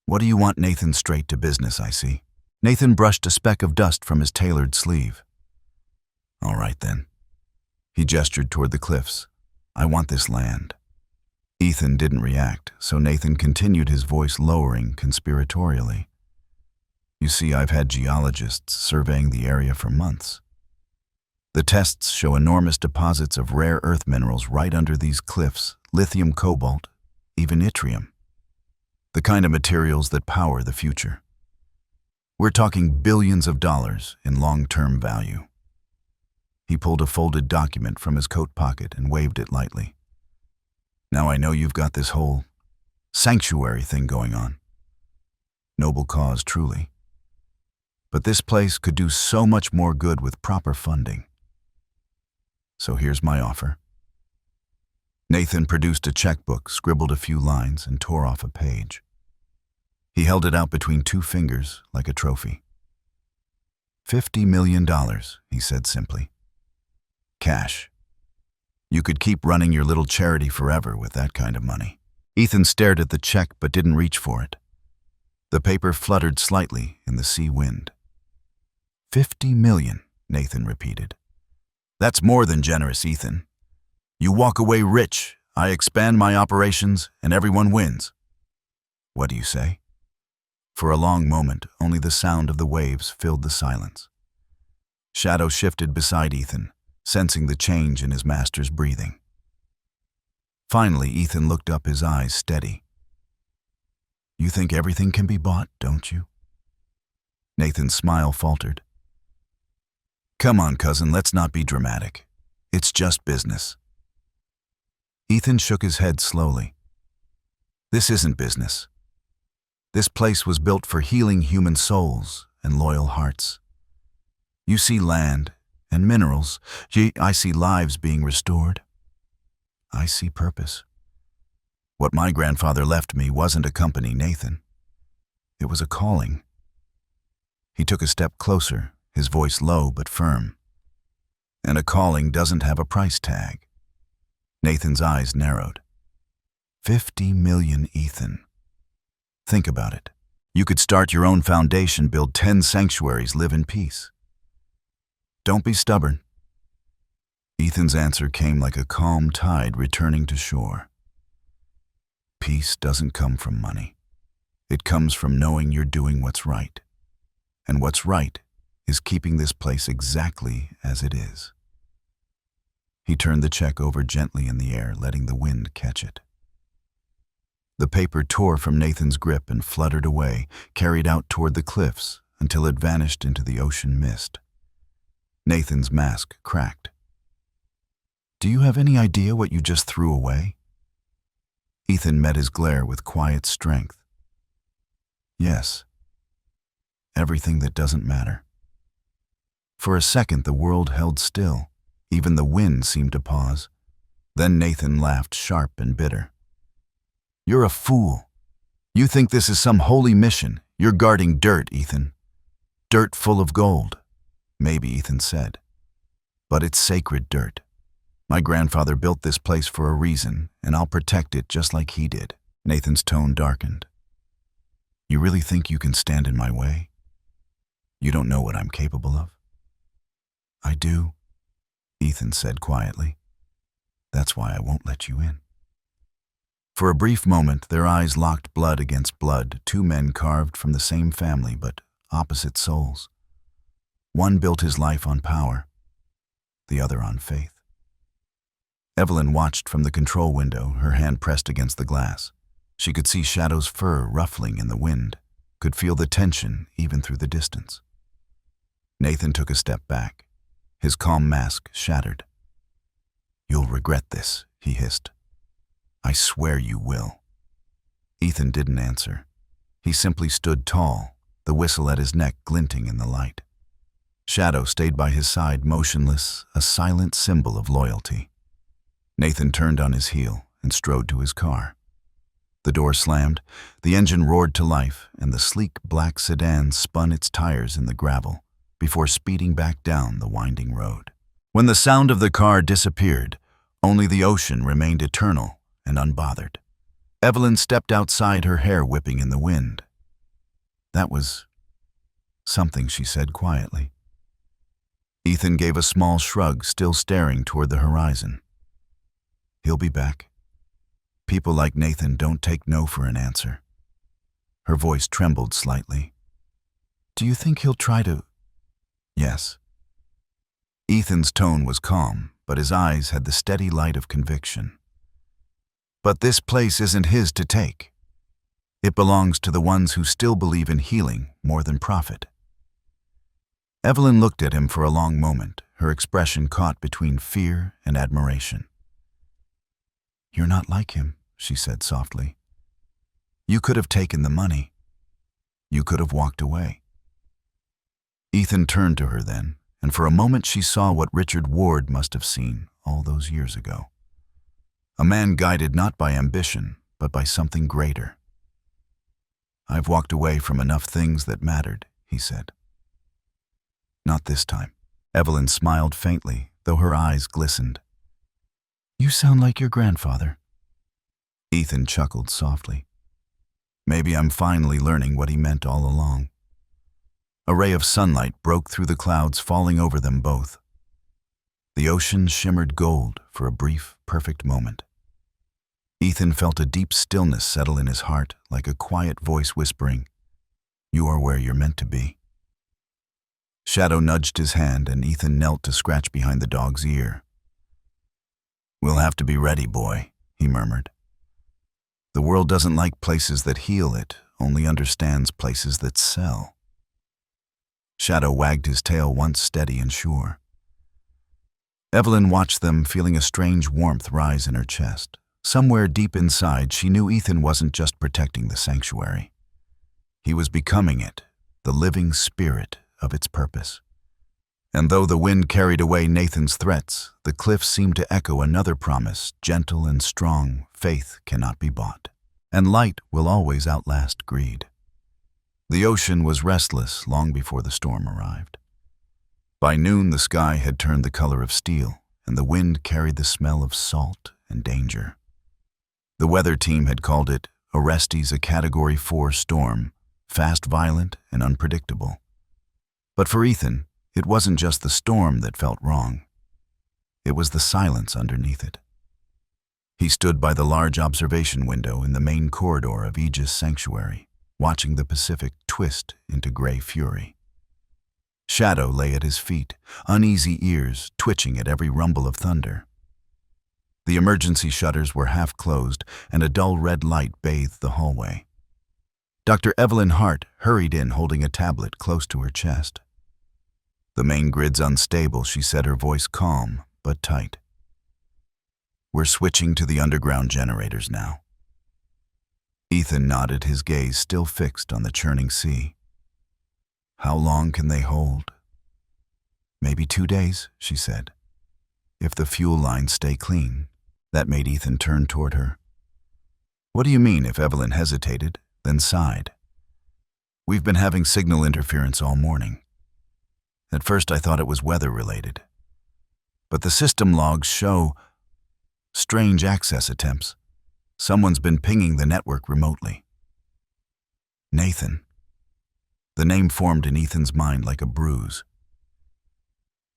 "What do you want, Nathan?" "Straight to business, I see." Nathan brushed a speck of dust from his tailored sleeve. "All right then." He gestured toward the cliffs. "I want this land." Ethan didn't react, so Nathan continued, his voice lowering conspiratorially. "You see, I've had geologists surveying the area for months. The tests show enormous deposits of rare earth minerals right under these cliffs, lithium, cobalt, even yttrium. The kind of materials that power the future. We're talking billions of dollars in long-term value." He pulled a folded document from his coat pocket and waved it lightly. "Now I know you've got this whole sanctuary thing going on. Noble cause, truly. But this place could do so much more good with proper funding. So here's my offer. Nathan produced a checkbook, scribbled a few lines, and tore off a page. He held it out between two fingers like a trophy. $50 million, he said simply. Cash. You could keep running your little charity forever with that kind of money. Ethan stared at the check but didn't reach for it. The paper fluttered slightly in the sea wind. 50 million, Nathan repeated. That's more than generous, Ethan. You walk away rich, I expand my operations, and everyone wins. What do you say? For a long moment, only the sound of the waves filled the silence. Shadow shifted beside Ethan, sensing the change in his master's breathing. Finally, Ethan looked up, his eyes steady. You think everything can be bought, don't you? Nathan's smile faltered. Come on, cousin, let's not be dramatic. It's just business. Ethan shook his head slowly. This isn't business. This place was built for healing human souls and loyal hearts. You see land and minerals. Gee, I see lives being restored. I see purpose. What my grandfather left me wasn't a company, Nathan. It was a calling. He took a step closer, his voice low but firm. And a calling doesn't have a price tag. Nathan's eyes narrowed. 50 million, Ethan. Think about it. You could start your own foundation, build 10 sanctuaries, live in peace. Don't be stubborn. Ethan's answer came like a calm tide returning to shore. Peace doesn't come from money. It comes from knowing you're doing what's right. And what's right is keeping this place exactly as it is. He turned the check over gently in the air, letting the wind catch it. The paper tore from Nathan's grip and fluttered away, carried out toward the cliffs until it vanished into the ocean mist. Nathan's mask cracked. Do you have any idea what you just threw away? Ethan met his glare with quiet strength. Yes. Everything that doesn't matter. For a second, the world held still. Even the wind seemed to pause. Then Nathan laughed, sharp and bitter. You're a fool. You think this is some holy mission. You're guarding dirt, Ethan. Dirt full of gold, maybe, Ethan said. But it's sacred dirt. My grandfather built this place for a reason, and I'll protect it just like he did. Nathan's tone darkened. You really think you can stand in my way? You don't know what I'm capable of. I do, Ethan said quietly. That's why I won't let you in. For a brief moment, their eyes locked, blood against blood, two men carved from the same family but opposite souls. One built his life on power, the other on faith. Evelyn watched from the control window, her hand pressed against the glass. She could see Shadow's fur ruffling in the wind, could feel the tension even through the distance. Nathan took a step back, his calm mask shattered. You'll regret this, he hissed. I swear you will. Ethan didn't answer. He simply stood tall, the whistle at his neck glinting in the light. Shadow stayed by his side, motionless, a silent symbol of loyalty. Nathan turned on his heel and strode to his car. The door slammed, the engine roared to life, and the sleek black sedan spun its tires in the gravel before speeding back down the winding road. When the sound of the car disappeared, only the ocean remained eternal and unbothered. Evelyn stepped outside, her hair whipping in the wind. That was something, she said quietly. Ethan gave a small shrug, still staring toward the horizon. He'll be back. People like Nathan don't take no for an answer. Her voice trembled slightly. Do you think he'll try to... Yes. Ethan's tone was calm, but his eyes had the steady light of conviction. But this place isn't his to take. It belongs to the ones who still believe in healing more than profit. Evelyn looked at him for a long moment, her expression caught between fear and admiration. You're not like him, she said softly. You could have taken the money. You could have walked away. Ethan turned to her then, and for a moment she saw what Richard Ward must have seen all those years ago. A man guided not by ambition, but by something greater. "I've walked away from enough things that mattered," he said. "Not this time." Evelyn smiled faintly, though her eyes glistened. "You sound like your grandfather." Ethan chuckled softly. Maybe I'm finally learning what he meant all along. A ray of sunlight broke through the clouds, falling over them both. The ocean shimmered gold for a brief, perfect moment. Ethan felt a deep stillness settle in his heart, like a quiet voice whispering, "You are where you're meant to be." Shadow nudged his hand, and Ethan knelt to scratch behind the dog's ear. "We'll have to be ready, boy," he murmured. "The world doesn't like places that heal, it only understands places that sell." Shadow wagged his tail, once steady and sure. Evelyn watched them, feeling a strange warmth rise in her chest. Somewhere deep inside, she knew Ethan wasn't just protecting the sanctuary. He was becoming it, the living spirit of its purpose. And though the wind carried away Nathan's threats, the cliffs seemed to echo another promise, gentle and strong: faith cannot be bought, and light will always outlast greed. The ocean was restless long before the storm arrived. By noon, the sky had turned the color of steel, and the wind carried the smell of salt and danger. The weather team had called it Orestes, a Category 4 storm, fast, violent, and unpredictable. But for Ethan, it wasn't just the storm that felt wrong. It was the silence underneath it. He stood by the large observation window in the main corridor of Aegis Sanctuary, watching the Pacific twist into gray fury. Shadow lay at his feet, uneasy ears twitching at every rumble of thunder. The emergency shutters were half closed, and a dull red light bathed the hallway. Dr. Evelyn Hart hurried in, holding a tablet close to her chest. "The main grid's unstable," she said, her voice calm but tight. "We're switching to the underground generators now." Ethan nodded, his gaze still fixed on the churning sea. "How long can they hold?" "Maybe 2 days," she said, "if the fuel lines stay clean." That made Ethan turn toward her. "What do you mean?" If Evelyn hesitated, then sighed. "We've been having signal interference all morning. At first I thought it was weather-related. But the system logs show strange access attempts. Someone's been pinging the network remotely." "Nathan." The name formed in Ethan's mind like a bruise.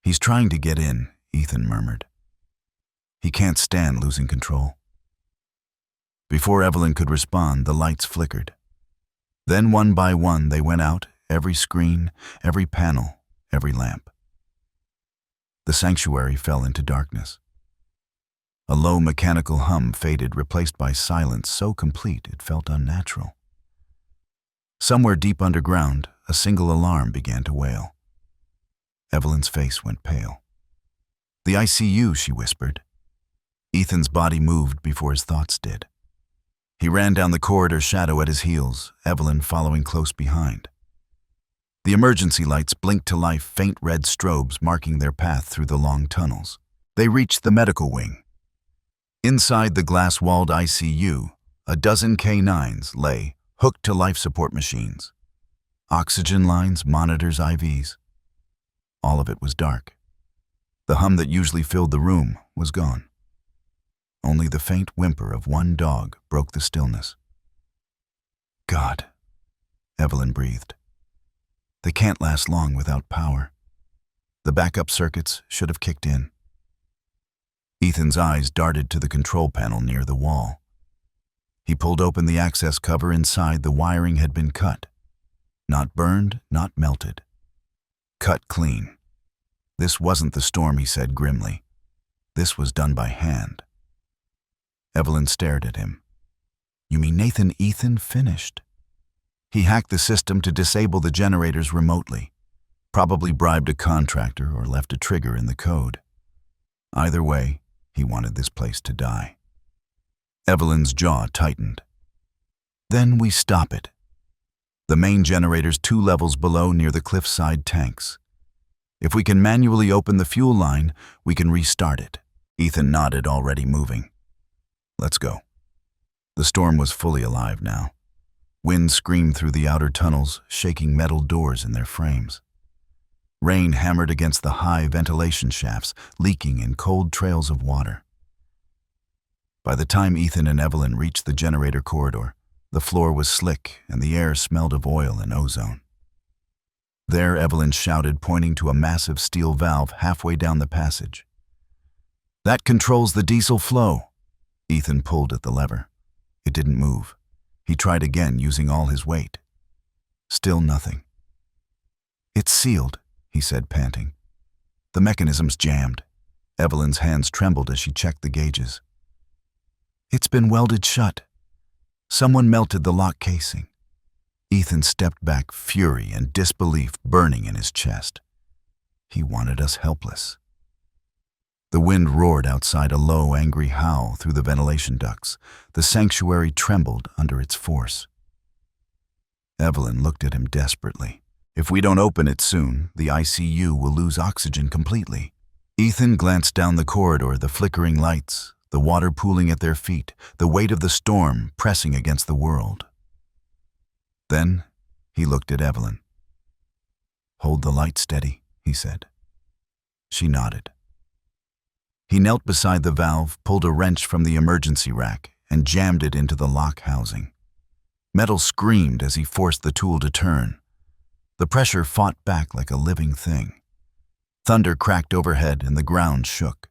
"He's trying to get in," Ethan murmured. "He can't stand losing control." Before Evelyn could respond, the lights flickered. Then one by one they went out, every screen, every panel, every lamp. The sanctuary fell into darkness. A low mechanical hum faded, replaced by silence so complete it felt unnatural. Somewhere deep underground, a single alarm began to wail. Evelyn's face went pale. "The ICU," she whispered. Ethan's body moved before his thoughts did. He ran down the corridor, Shadow at his heels, Evelyn following close behind. The emergency lights blinked to life, faint red strobes marking their path through the long tunnels. They reached the medical wing. Inside the glass-walled ICU, a dozen K9s lay, hooked to life support machines. Oxygen lines, monitors, IVs. All of it was dark. The hum that usually filled the room was gone. Only the faint whimper of one dog broke the stillness. "God," Evelyn breathed. "They can't last long without power. The backup circuits should have kicked in." Ethan's eyes darted to the control panel near the wall. He pulled open the access cover. Inside, the wiring had been cut. Not burned, not melted. Cut clean. This wasn't the storm, he said grimly. This was done by hand. Evelyn stared at him. "You mean Ethan finished?" He hacked the system to disable the generators remotely. Probably bribed a contractor or left a trigger in the code. Either way, he wanted this place to die. Evelyn's jaw tightened. "Then we stop it." The main generators 2 levels below, near the cliffside tanks. If we can manually open the fuel line, we can restart it. Ethan nodded, already moving. Let's go. The storm was fully alive now. Wind screamed through the outer tunnels, shaking metal doors in their frames. Rain hammered against the high ventilation shafts, leaking in cold trails of water. By the time Ethan and Evelyn reached the generator corridor, the floor was slick and the air smelled of oil and ozone. There, Evelyn shouted, pointing to a massive steel valve halfway down the passage. "That controls the diesel flow." Ethan pulled at the lever. It didn't move. He tried again, using all his weight. Still nothing. "It's sealed," he said, panting. "The mechanism's jammed." Evelyn's hands trembled as she checked the gauges. "It's been welded shut. Someone melted the lock casing." Ethan stepped back, fury and disbelief burning in his chest. He wanted us helpless. The wind roared outside, a low, angry howl through the ventilation ducts. The sanctuary trembled under its force. Evelyn looked at him desperately. "If we don't open it soon, the ICU will lose oxygen completely." Ethan glanced down the corridor, the flickering lights, the water pooling at their feet, the weight of the storm pressing against the world. Then he looked at Evelyn. "Hold the light steady," he said. She nodded. He knelt beside the valve, pulled a wrench from the emergency rack, and jammed it into the lock housing. Metal screamed as he forced the tool to turn. The pressure fought back like a living thing. Thunder cracked overhead and the ground shook.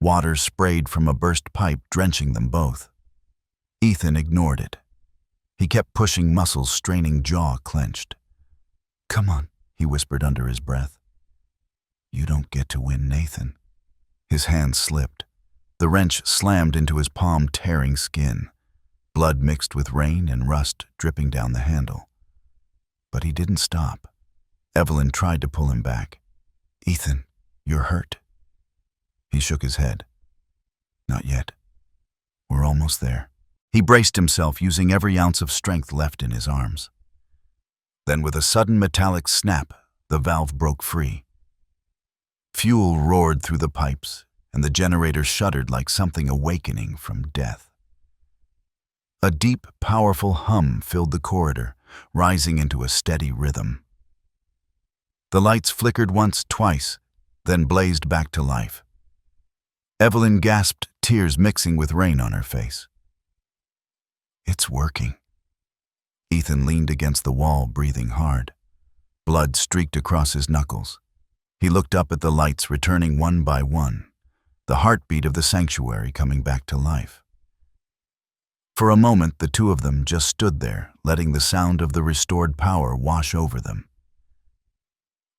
Water sprayed from a burst pipe, drenching them both. Ethan ignored it. He kept pushing, muscles straining, jaw clenched. "Come on," he whispered under his breath. "You don't get to win, Nathan." His hand slipped. The wrench slammed into his palm, tearing skin. Blood mixed with rain and rust dripping down the handle. But he didn't stop. Evelyn tried to pull him back. "Ethan, you're hurt." He shook his head. "Not yet. We're almost there." He braced himself, using every ounce of strength left in his arms. Then, with a sudden metallic snap, the valve broke free. Fuel roared through the pipes, and the generator shuddered like something awakening from death. A deep, powerful hum filled the corridor, rising into a steady rhythm. The lights flickered once, twice, then blazed back to life. Evelyn gasped, tears mixing with rain on her face. "It's working." Ethan leaned against the wall, breathing hard. Blood streaked across his knuckles. He looked up at the lights, returning one by one, the heartbeat of the sanctuary coming back to life. For a moment, the two of them just stood there, letting the sound of the restored power wash over them.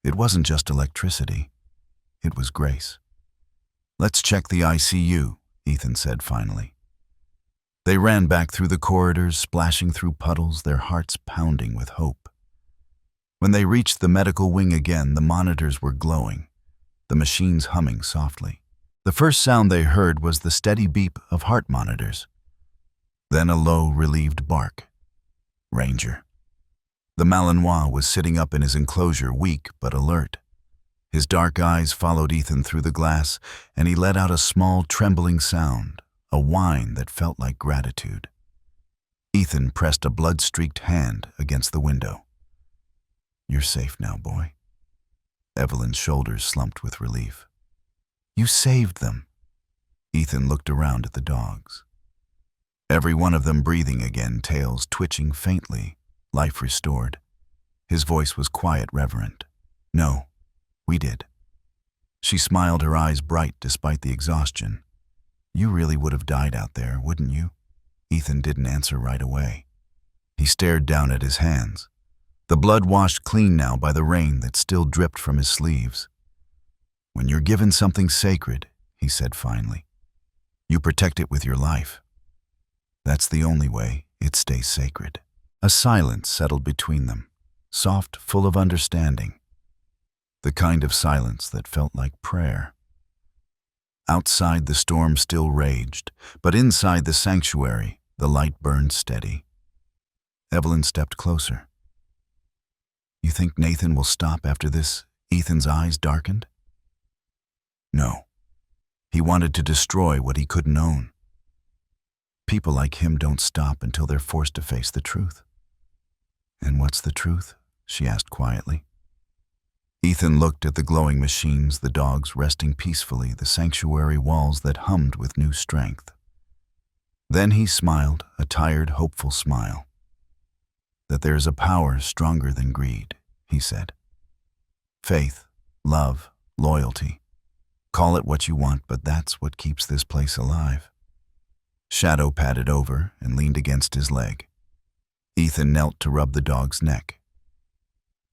It wasn't just electricity. It was grace. "Let's check the ICU," Ethan said finally. They ran back through the corridors, splashing through puddles, their hearts pounding with hope. When they reached the medical wing again, the monitors were glowing, the machines humming softly. The first sound they heard was the steady beep of heart monitors. Then a low, relieved bark. Ranger. The Malinois was sitting up in his enclosure, weak but alert. His dark eyes followed Ethan through the glass, and he let out a small, trembling sound, a whine that felt like gratitude. Ethan pressed a blood-streaked hand against the window. "You're safe now, boy." Evelyn's shoulders slumped with relief. "You saved them." Ethan looked around at the dogs. Every one of them breathing again, tails twitching faintly, life restored. His voice was quiet, reverent. "No, we did." She smiled, her eyes bright despite the exhaustion. "You really would have died out there, wouldn't you?" Ethan didn't answer right away. He stared down at his hands. The blood washed clean now by the rain that still dripped from his sleeves. "When you're given something sacred," he said finally, "you protect it with your life. That's the only way it stays sacred." A silence settled between them, soft, full of understanding. The kind of silence that felt like prayer. Outside, the storm still raged, but inside the sanctuary, the light burned steady. Evelyn stepped closer. "You think Nathan will stop after this Ethan's eyes darkened. No. He wanted to destroy what he couldn't own. People like him don't stop until they're forced to face the truth. And what's the truth? She asked quietly. Ethan looked at the glowing machines, the dogs resting peacefully, the sanctuary walls that hummed with new strength. Then he smiled, a tired, hopeful smile. That there's a power stronger than greed, he said. Faith, love, loyalty. Call it what you want, but that's what keeps this place alive. Shadow padded over and leaned against his leg. Ethan knelt to rub the dog's neck.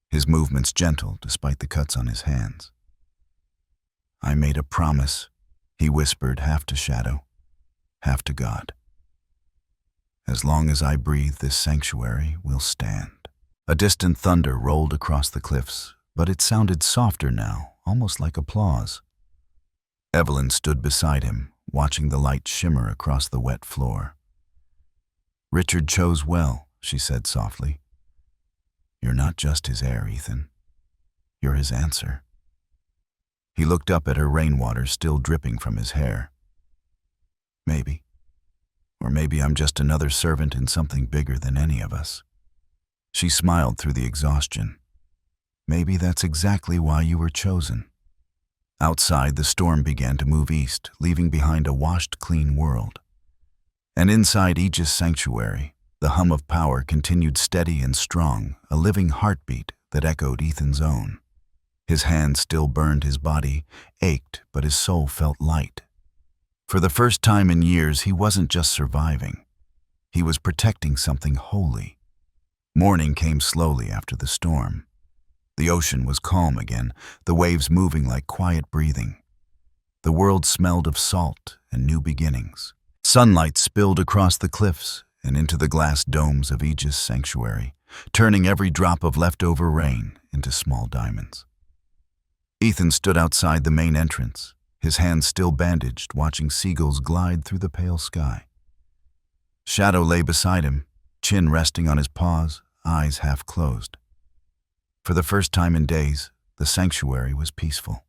His movements gentle despite the cuts on his hands. I made a promise, he whispered, half to Shadow, half to God. As long as I breathe, this sanctuary will stand. A distant thunder rolled across the cliffs, but it sounded softer now, almost like applause. Evelyn stood beside him, watching the light shimmer across the wet floor. Richard chose well, she said softly. You're not just his heir, Ethan. You're his answer. He looked up at her, rainwater still dripping from his hair. Maybe. Or maybe I'm just another servant in something bigger than any of us. She smiled through the exhaustion. Maybe that's exactly why you were chosen. Outside, the storm began to move east, leaving behind a washed, clean world. And inside Aegis Sanctuary, the hum of power continued steady and strong, a living heartbeat that echoed Ethan's own. His hands still burned, his body ached, but his soul felt light. For the first time in years, he wasn't just surviving. He was protecting something holy. Morning came slowly after the storm. The ocean was calm again, the waves moving like quiet breathing. The world smelled of salt and new beginnings. Sunlight spilled across the cliffs and into the glass domes of Aegis Sanctuary, turning every drop of leftover rain into small diamonds. Ethan stood outside the main entrance, his hands still bandaged, watching seagulls glide through the pale sky. Shadow lay beside him, chin resting on his paws, eyes half closed. For the first time in days, the sanctuary was peaceful.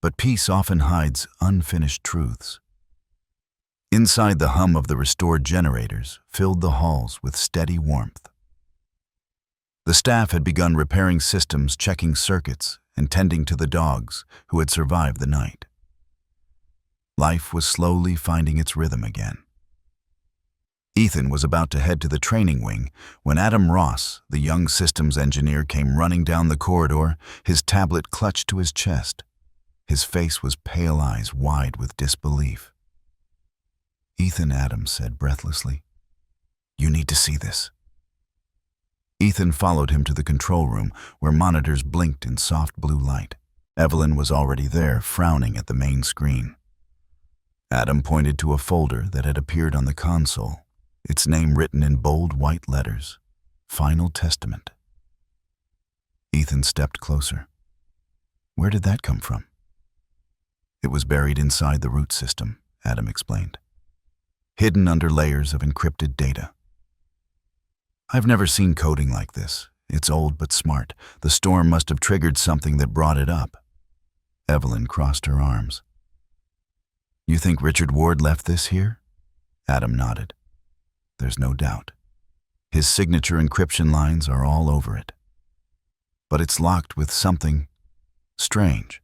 But peace often hides unfinished truths. Inside, the hum of the restored generators filled the halls with steady warmth. The staff had begun repairing systems, checking circuits, and tending to the dogs who had survived the night. Life was slowly finding its rhythm again. Ethan was about to head to the training wing when Adam Ross, the young systems engineer, came running down the corridor, his tablet clutched to his chest. His face was pale, eyes wide with disbelief. Ethan, Adam said breathlessly, "You need to see this." Ethan followed him to the control room where monitors blinked in soft blue light. Evelyn was already there, frowning at the main screen. Adam pointed to a folder that had appeared on the console, its name written in bold white letters, Final Testament. Ethan stepped closer. Where did that come from? It was buried inside the root system, Adam explained, hidden under layers of encrypted data. I've never seen coding like this. It's old but smart. The storm must have triggered something that brought it up. Evelyn crossed her arms. You think Richard Ward left this here? Adam nodded. There's no doubt. His signature encryption lines are all over it. But it's locked with something strange.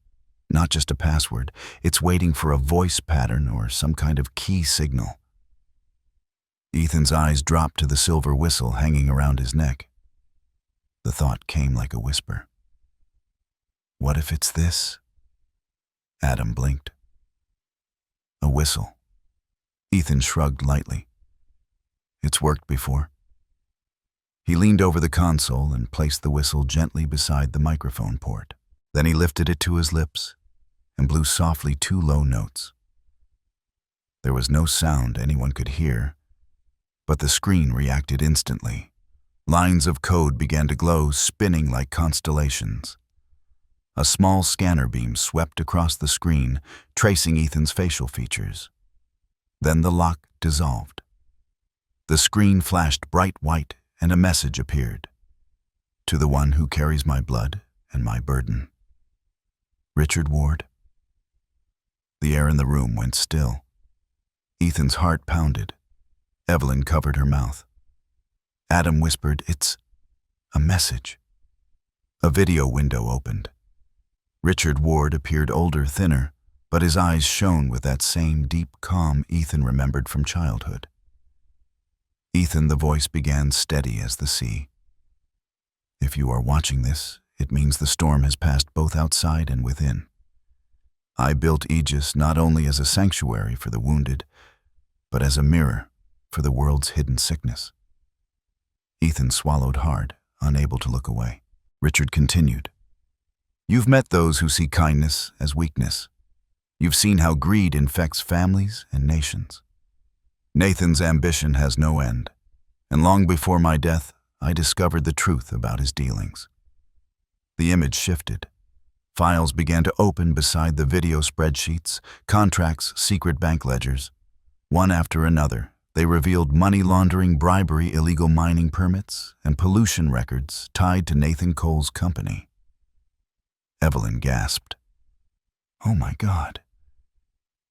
Not just a password. It's waiting for a voice pattern or some kind of key signal. Ethan's eyes dropped to the silver whistle hanging around his neck. The thought came like a whisper. What if it's this? Adam blinked. A whistle. Ethan shrugged lightly. It's worked before. He leaned over the console and placed the whistle gently beside the microphone port. Then he lifted it to his lips and blew softly 2 low notes. There was no sound anyone could hear, but the screen reacted instantly. Lines of code began to glow, spinning like constellations. A small scanner beam swept across the screen, tracing Ethan's facial features. Then the lock dissolved. The screen flashed bright white and a message appeared. To the one who carries my blood and my burden. Richard Ward? The air in the room went still. Ethan's heart pounded. Evelyn covered her mouth. Adam whispered, "It's a message." A video window opened. Richard Ward appeared older, thinner, but his eyes shone with that same deep calm Ethan remembered from childhood. "Ethan," the voice began, steady as the sea. "If you are watching this, it means the storm has passed both outside and within. I built Aegis not only as a sanctuary for the wounded, but as a mirror for the world's hidden sickness." Ethan swallowed hard, unable to look away. Richard continued, "You've met those who see kindness as weakness. You've seen how greed infects families and nations. Nathan's ambition has no end, and long before my death, I discovered the truth about his dealings." The image shifted. Files began to open beside the video spreadsheets, contracts, secret bank ledgers. One after another, they revealed money laundering, bribery, illegal mining permits, and pollution records tied to Nathan Cole's company. Evelyn gasped. "Oh my God."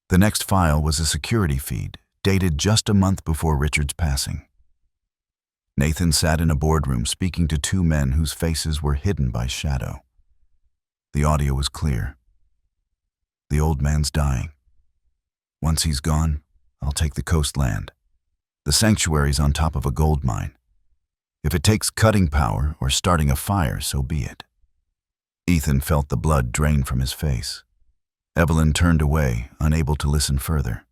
The next file was a security feed, dated just a month before Richard's passing. Nathan sat in a boardroom speaking to two men whose faces were hidden by shadow. The audio was clear. "The old man's dying. Once he's gone, I'll take the coastland. The sanctuary's on top of a gold mine. If it takes cutting power or starting a fire, so be it." Ethan felt the blood drain from his face. Evelyn turned away, unable to listen further.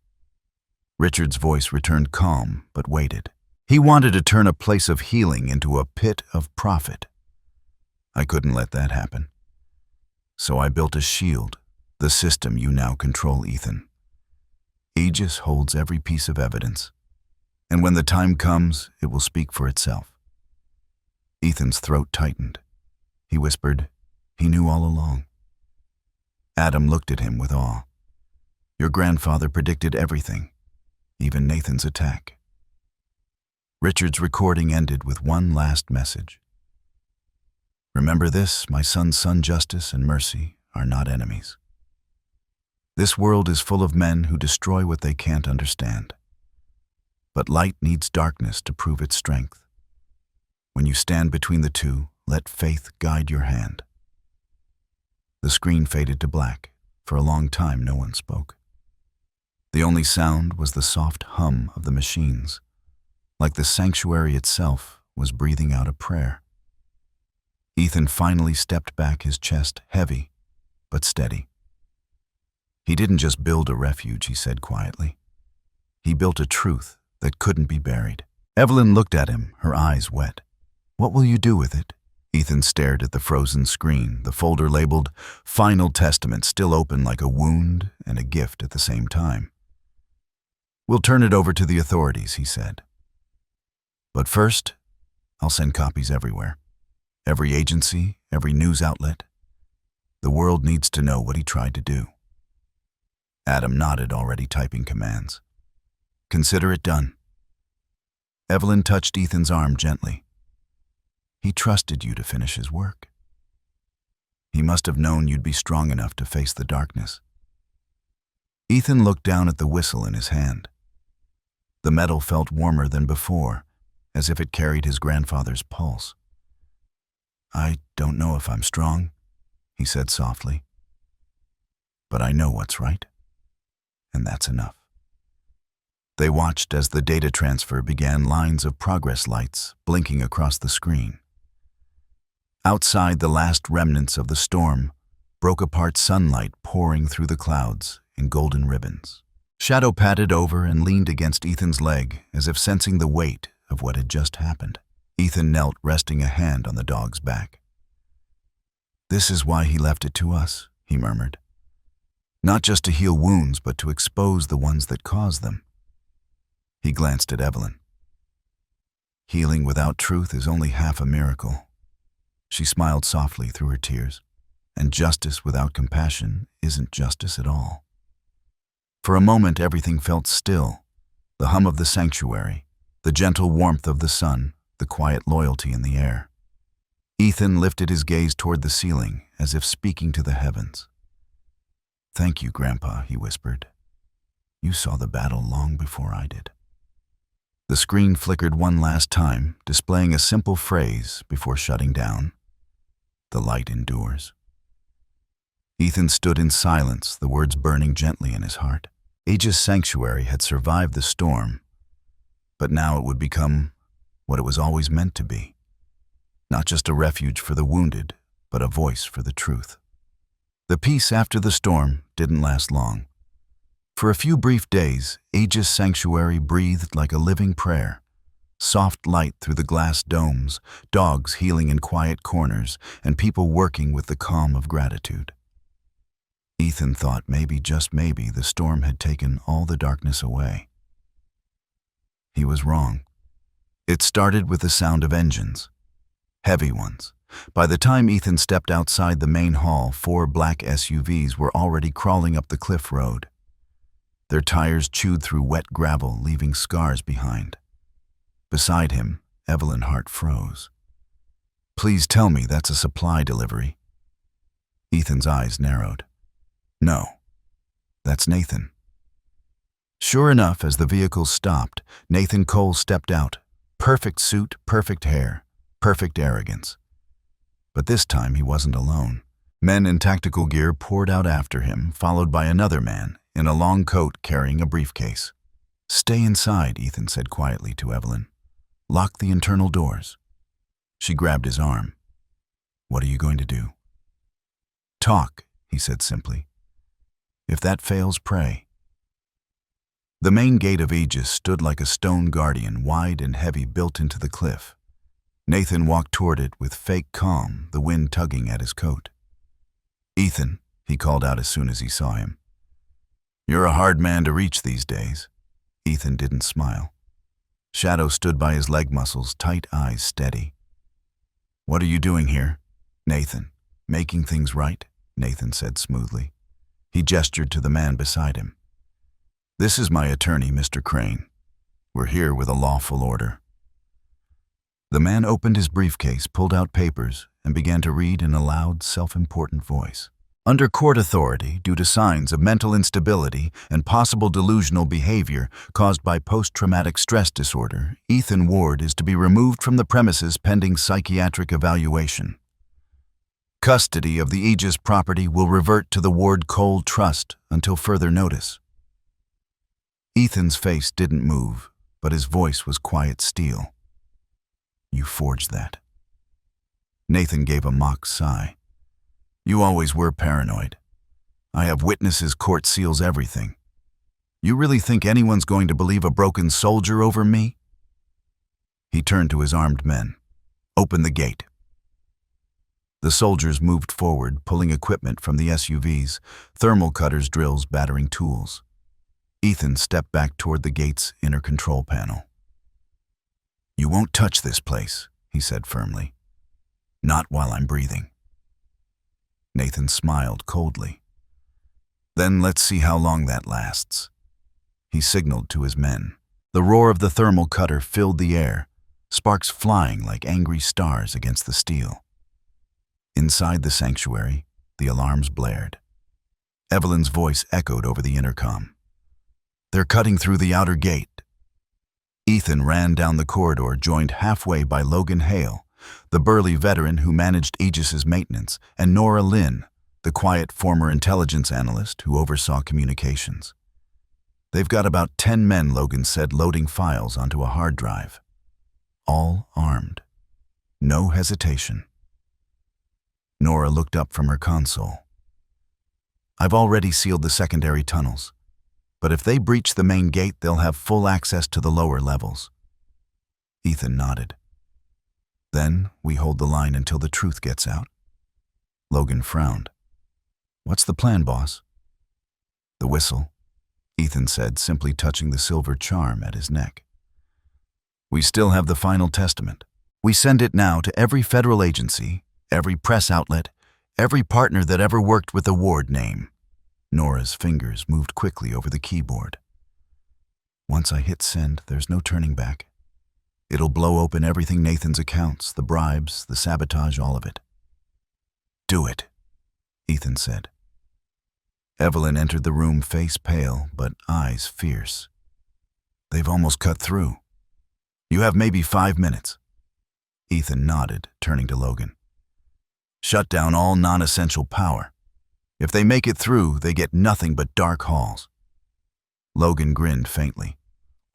Richard's voice returned calm, but waited. "He wanted to turn a place of healing into a pit of profit. I couldn't let that happen. So I built a shield, the system you now control, Ethan. Aegis holds every piece of evidence, and when the time comes, it will speak for itself." Ethan's throat tightened. He whispered, "He knew all along." Adam looked at him with awe. "Your grandfather predicted everything, even Nathan's attack." Richard's recording ended with one last message. "Remember this, my son's son, justice and mercy are not enemies. This world is full of men who destroy what they can't understand. But light needs darkness to prove its strength. When you stand between the two, let faith guide your hand." The screen faded to black. For a long time, no one spoke. The only sound was the soft hum of the machines, like the sanctuary itself was breathing out a prayer. Ethan finally stepped back, his chest heavy, but steady. "He didn't just build a refuge," he said quietly. "He built a truth that couldn't be buried." Evelyn looked at him, her eyes wet. "What will you do with it?" Ethan stared at the frozen screen, the folder labeled Final Testament still open like a wound and a gift at the same time. "We'll turn it over to the authorities," he said. "But first, I'll send copies everywhere. Every agency, every news outlet. The world needs to know what he tried to do." Adam nodded, already typing commands. "Consider it done." Evelyn touched Ethan's arm gently. "He trusted you to finish his work. He must have known you'd be strong enough to face the darkness." Ethan looked down at the whistle in his hand. The metal felt warmer than before, as if it carried his grandfather's pulse. "I don't know if I'm strong," he said softly. "But I know what's right, and that's enough." They watched as the data transfer began, lines of progress lights blinking across the screen. Outside, the last remnants of the storm broke apart, sunlight pouring through the clouds in golden ribbons. Shadow padded over and leaned against Ethan's leg, as if sensing the weight of what had just happened. Ethan knelt, resting a hand on the dog's back. "This is why he left it to us," he murmured. "Not just to heal wounds, but to expose the ones that caused them." He glanced at Evelyn. "Healing without truth is only half a miracle." She smiled softly through her tears. "And justice without compassion isn't justice at all." For a moment, everything felt still. The hum of the sanctuary, the gentle warmth of the sun, the quiet loyalty in the air. Ethan lifted his gaze toward the ceiling, as if speaking to the heavens. "Thank you, Grandpa," he whispered. "You saw the battle long before I did." The screen flickered one last time, displaying a simple phrase before shutting down. "The light endures." Ethan stood in silence, the words burning gently in his heart. Aegis Sanctuary had survived the storm, but now it would become what it was always meant to be. Not just a refuge for the wounded, but a voice for the truth. The peace after the storm didn't last long. For a few brief days, Aegis Sanctuary breathed like a living prayer. Soft light through the glass domes, dogs healing in quiet corners, and people working with the calm of gratitude. Ethan thought maybe, just maybe, the storm had taken all the darkness away. He was wrong. It started with the sound of engines. Heavy ones. By the time Ethan stepped outside the main hall, 4 black SUVs were already crawling up the cliff road. Their tires chewed through wet gravel, leaving scars behind. Beside him, Evelyn's heart froze. "Please tell me that's a supply delivery." Ethan's eyes narrowed. "No, that's Nathan." Sure enough, as the vehicle stopped, Nathan Cole stepped out. Perfect suit, perfect hair, perfect arrogance. But this time he wasn't alone. Men in tactical gear poured out after him, followed by another man in a long coat carrying a briefcase. "Stay inside," Ethan said quietly to Evelyn. "Lock the internal doors." She grabbed his arm. "What are you going to do?" "Talk," he said simply. "If that fails, pray." The main gate of Aegis stood like a stone guardian, wide and heavy, built into the cliff. Nathan walked toward it with fake calm, the wind tugging at his coat. "Ethan," he called out as soon as he saw him. "You're a hard man to reach these days." Ethan didn't smile. Shadow stood by his leg muscles, tight eyes steady. "What are you doing here?" "Nathan, making things right," Nathan said smoothly. He gestured to the man beside him. "This is my attorney, Mr. Crane. We're here with a lawful order." The man opened his briefcase, pulled out papers, and began to read in a loud, self-important voice. Under court authority, due to signs of mental instability and possible delusional behavior caused by post-traumatic stress disorder, Ethan Ward is to be removed from the premises pending psychiatric evaluation. Custody of the Aegis property will revert to the Ward Cole Trust until further notice. Ethan's face didn't move, but his voice was quiet steel. "You forged that." Nathan gave a mock sigh. "You always were paranoid. I have witnesses, court seals, everything. You really think anyone's going to believe a broken soldier over me?" He turned to his armed men. "Open the gate." The soldiers moved forward, pulling equipment from the SUVs, thermal cutters, drills, battering tools. Ethan stepped back toward the gate's inner control panel. "You won't touch this place," he said firmly. "Not while I'm breathing." Nathan smiled coldly. "Then let's see how long that lasts." He signaled to his men. The roar of the thermal cutter filled the air, sparks flying like angry stars against the steel. Inside the sanctuary, the alarms blared. Evelyn's voice echoed over the intercom. "They're cutting through the outer gate." Ethan ran down the corridor, joined halfway by Logan Hale, the burly veteran who managed Aegis's maintenance, and Nora Lynn, the quiet former intelligence analyst who oversaw communications. "They've got about 10 men," Logan said, loading files onto a hard drive. "All armed. No hesitation." Nora looked up from her console. "I've already sealed the secondary tunnels, but if they breach the main gate, they'll have full access to the lower levels." Ethan nodded. "Then we hold the line until the truth gets out." Logan frowned. "What's the plan, boss?" "The whistle," Ethan said, simply touching the silver charm at his neck. "We still have the final testament. We send it now to every federal agency, every press outlet, every partner that ever worked with the Ward name." Nora's fingers moved quickly over the keyboard. "Once I hit send, there's no turning back. It'll blow open everything Nathan's accounts, the bribes, the sabotage, all of it. Do it, Ethan said. Evelyn entered the room face pale, but eyes fierce. They've almost cut through. You have maybe 5 minutes. Ethan nodded, turning to Logan. Shut down all non-essential power. If they make it through, they get nothing but dark halls. Logan grinned faintly.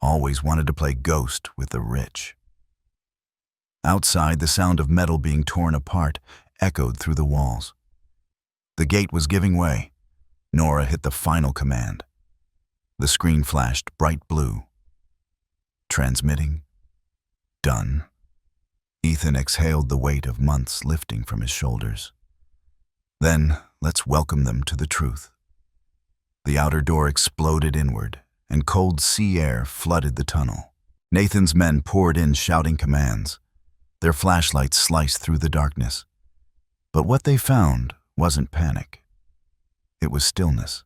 Always wanted to play ghost with the rich. Outside, the sound of metal being torn apart echoed through the walls. The gate was giving way. Nora hit the final command. The screen flashed bright blue. Transmitting. Done. Ethan exhaled the weight of months lifting from his shoulders. Then, let's welcome them to the truth. The outer door exploded inward, and cold sea air flooded the tunnel. Nathan's men poured in shouting commands. Their flashlights sliced through the darkness. But what they found wasn't panic. It was stillness.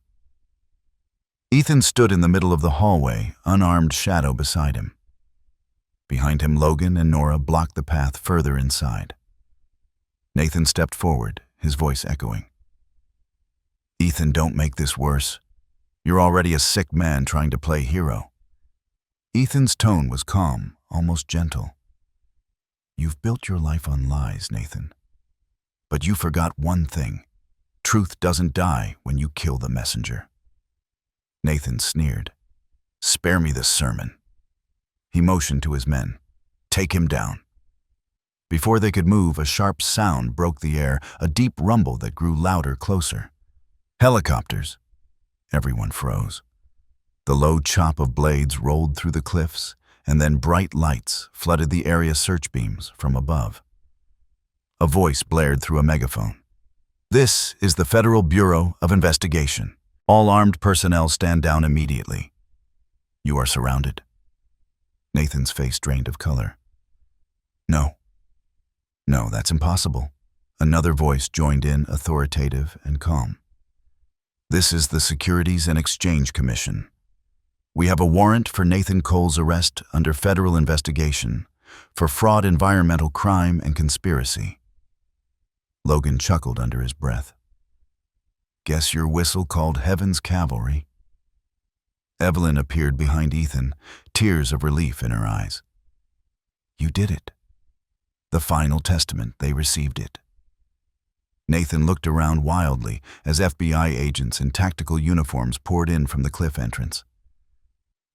Ethan stood in the middle of the hallway, unarmed shadow beside him. Behind him, Logan and Nora blocked the path further inside. Nathan stepped forward, his voice echoing. Ethan, don't make this worse. You're already a sick man trying to play hero. Ethan's tone was calm, almost gentle. You've built your life on lies, Nathan. But you forgot one thing. Truth doesn't die when you kill the messenger. Nathan sneered. Spare me the sermon. He motioned to his men. Take him down. Before they could move, a sharp sound broke the air, a deep rumble that grew louder, closer. Helicopters. Everyone froze. The low chop of blades rolled through the cliffs, and then bright lights flooded the area search beams from above. A voice blared through a megaphone. This is the Federal Bureau of Investigation. All armed personnel stand down immediately. You are surrounded. Nathan's face drained of color. No. No, that's impossible. Another voice joined in, authoritative and calm. This is the Securities and Exchange Commission. We have a warrant for Nathan Cole's arrest under federal investigation for fraud, environmental crime, and conspiracy. Logan chuckled under his breath. Guess your whistle called Heaven's Cavalry. Evelyn appeared behind Ethan, tears of relief in her eyes. You did it. The final testament, they received it. Nathan looked around wildly as FBI agents in tactical uniforms poured in from the cliff entrance.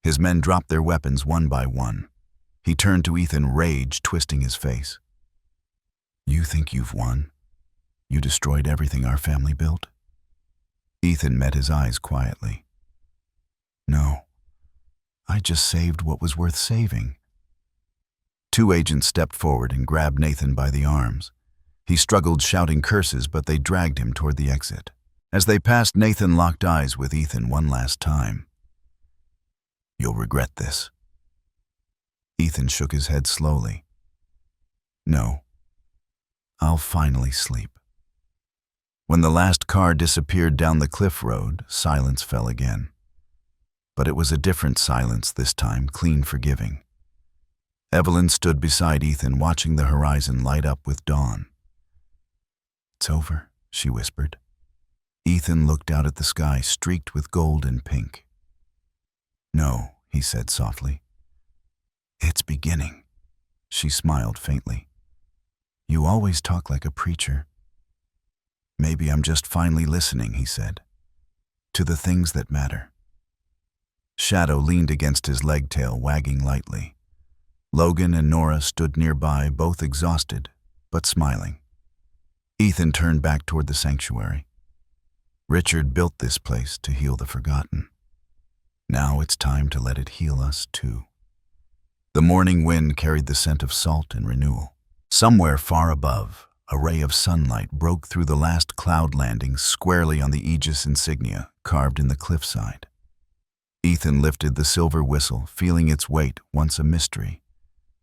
His men dropped their weapons one by one. He turned to Ethan, rage twisting his face. You think you've won? You destroyed everything our family built? Ethan met his eyes quietly. No, I just saved what was worth saving. Two agents stepped forward and grabbed Nathan by the arms. He struggled, shouting curses, but they dragged him toward the exit. As they passed, Nathan locked eyes with Ethan one last time. You'll regret this. Ethan shook his head slowly. No, I'll finally sleep. When the last car disappeared down the cliff road, silence fell again. But it was a different silence this time, clean forgiving. Evelyn stood beside Ethan, watching the horizon light up with dawn. It's over, she whispered. Ethan looked out at the sky, streaked with gold and pink. No, he said softly. It's beginning. She smiled faintly. You always talk like a preacher. Maybe I'm just finally listening, he said, to the things that matter. Shadow leaned against his leg tail, wagging lightly. Logan and Nora stood nearby, both exhausted, but smiling. Ethan turned back toward the sanctuary. Richard built this place to heal the forgotten. Now it's time to let it heal us too. The morning wind carried the scent of salt and renewal. Somewhere far above, a ray of sunlight broke through the last cloud landing squarely on the Aegis insignia carved in the cliffside. Ethan lifted the silver whistle, feeling its weight, once a mystery,